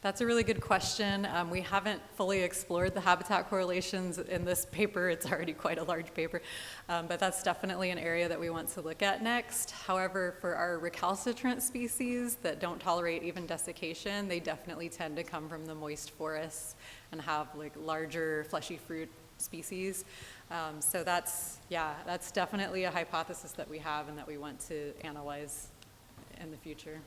That's a really good question. We haven't fully explored the habitat correlations in this paper. It's already quite a large paper, but that's definitely an area that we want to look at next. However, for our recalcitrant species that don't tolerate even desiccation, they definitely tend to come from the moist forests and have like larger fleshy fruit species. So that's definitely a hypothesis that we have and that we want to analyze in the future.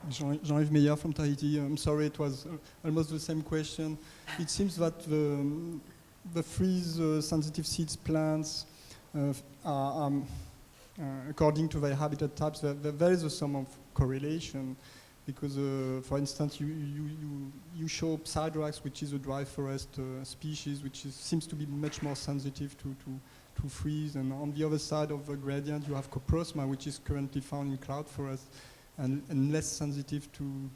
Jean-Yves Meillat from Tahiti. I'm sorry, it was almost the same question. It seems that the freeze-sensitive seeds plants are, according to their habitat types, there is a sum of correlation, because, for instance, you show Psydrax, which is a dry forest species, which seems to be much more sensitive to freeze, and on the other side of the gradient, you have Coprosma, which is currently found in cloud forest, and less sensitive to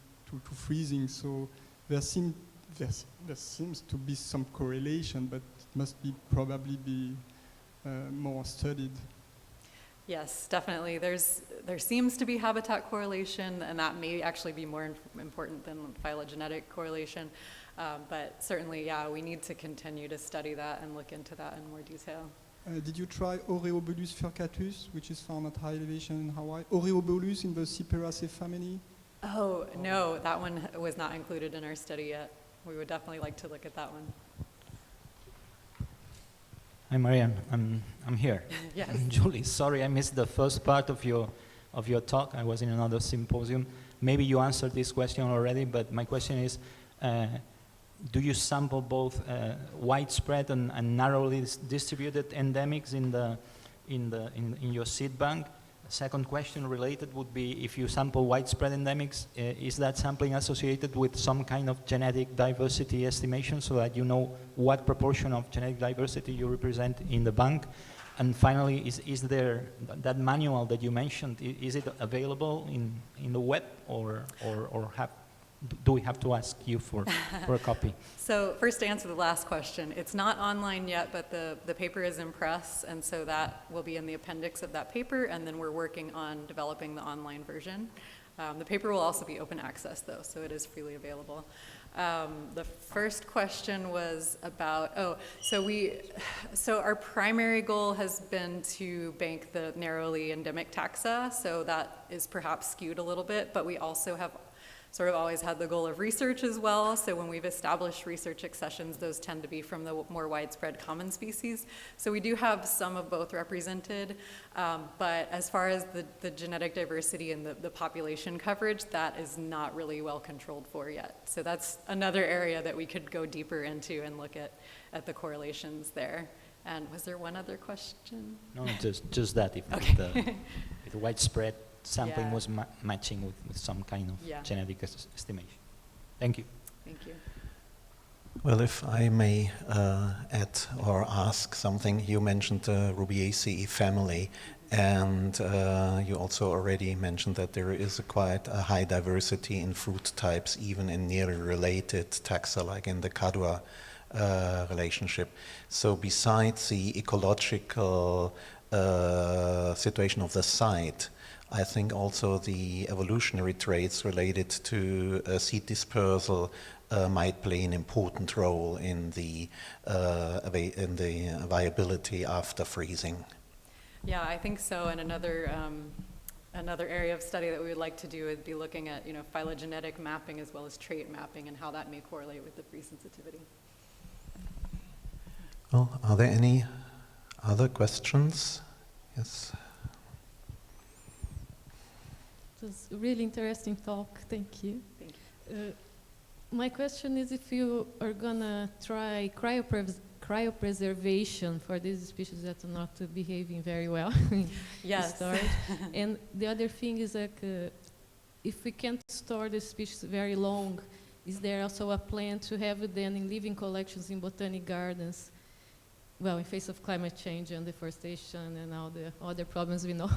freezing. So there seems to be some correlation, but it must probably be more studied. Yes, definitely. There seems to be habitat correlation, and that may actually be more important than phylogenetic correlation. But certainly, we need to continue to study that and look into that in more detail. Did you try Oreobolus furcatus, which is found at high elevation in Hawaii? Oreobolus in the Cyperaceae family? Oh, no, that one was not included in our study yet. We would definitely like to look at that one. Hi, Marianne. I'm here. Yes. Julie, sorry I missed the first part of your talk. I was in another symposium. Maybe you answered this question already, but my question is, do you sample both widespread and narrowly distributed endemics in your seed bank? Second question related would be, if you sample widespread endemics, is that sampling associated with some kind of genetic diversity estimation so that you know what proportion of genetic diversity you represent in the bank? And finally, is there that manual that you mentioned, is it available in the web, or do we have to ask you for a copy? So first, to answer the last question, it's not online yet, but the paper is in press, and so that will be in the appendix of that paper, and then we're working on developing the online version. The paper will also be open access, though, so it is freely available. The first question was about, so our primary goal has been to bank the narrowly endemic taxa, so that is perhaps skewed a little bit, but we also have sort of always had the goal of research as well. So when we've established research accessions, those tend to be from the more widespread common species. So we do have some of both represented, but as far as the genetic diversity and the population coverage, that is not really well controlled for yet. So that's another area that we could go deeper into and look at the correlations there. And was there one other question? No, just that, if the widespread sampling was matching with some kind of genetic estimation. Thank you. Thank you. Well, if I may add or ask something, you mentioned the Rubiaceae family, and you also already mentioned that there is quite a high diversity in fruit types, even in nearly related taxa, like in the Cadua relationship. So besides the ecological situation of the site, I think also the evolutionary traits related to seed dispersal might play an important role in the viability after freezing. Yeah, I think so. And another area of study that we would like to do would be looking at phylogenetic mapping as well as trait mapping and how that may correlate with the freeze sensitivity. Well, are there any other questions? Yes. It was a really interesting talk. Thank you. Thank you. My question is if you are going to try cryopreservation for these species that are not behaving very well. Yes. And the other thing is like, if we can't store the species very long, is there also a plan to have them in living collections in Botanic Gardens? Well, in face of climate change and deforestation and all the other problems we know.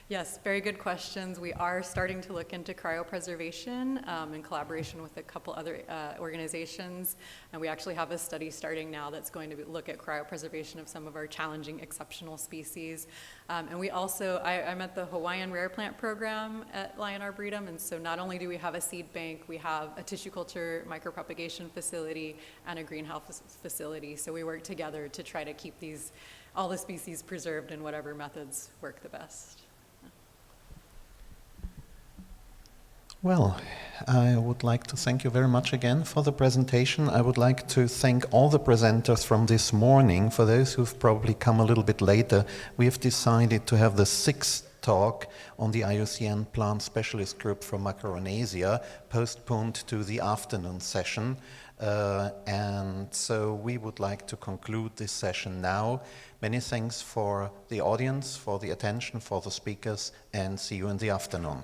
Yes, very good questions. We are starting to look into cryopreservation in collaboration with a couple other organizations. And we actually have a study starting now that's going to look at cryopreservation of some of our challenging exceptional species. And we also, I'm at the Hawaiian Rare Plant Program at Lion Arboretum. And so not only do we have a seed bank, we have a tissue culture micropropagation facility and a greenhouse facility. So we work together to try to keep all the species preserved in whatever methods work the best. Well, I would like to thank you very much again for the presentation. I would like to thank all the presenters from this morning. For those who've probably come a little bit later, we have decided to have the 6th talk on the IUCN Plant Specialist Group from Macaronesia postponed to the afternoon session. And so we would like to conclude this session now. Many thanks for the audience, for the attention, for the speakers, and see you in the afternoon.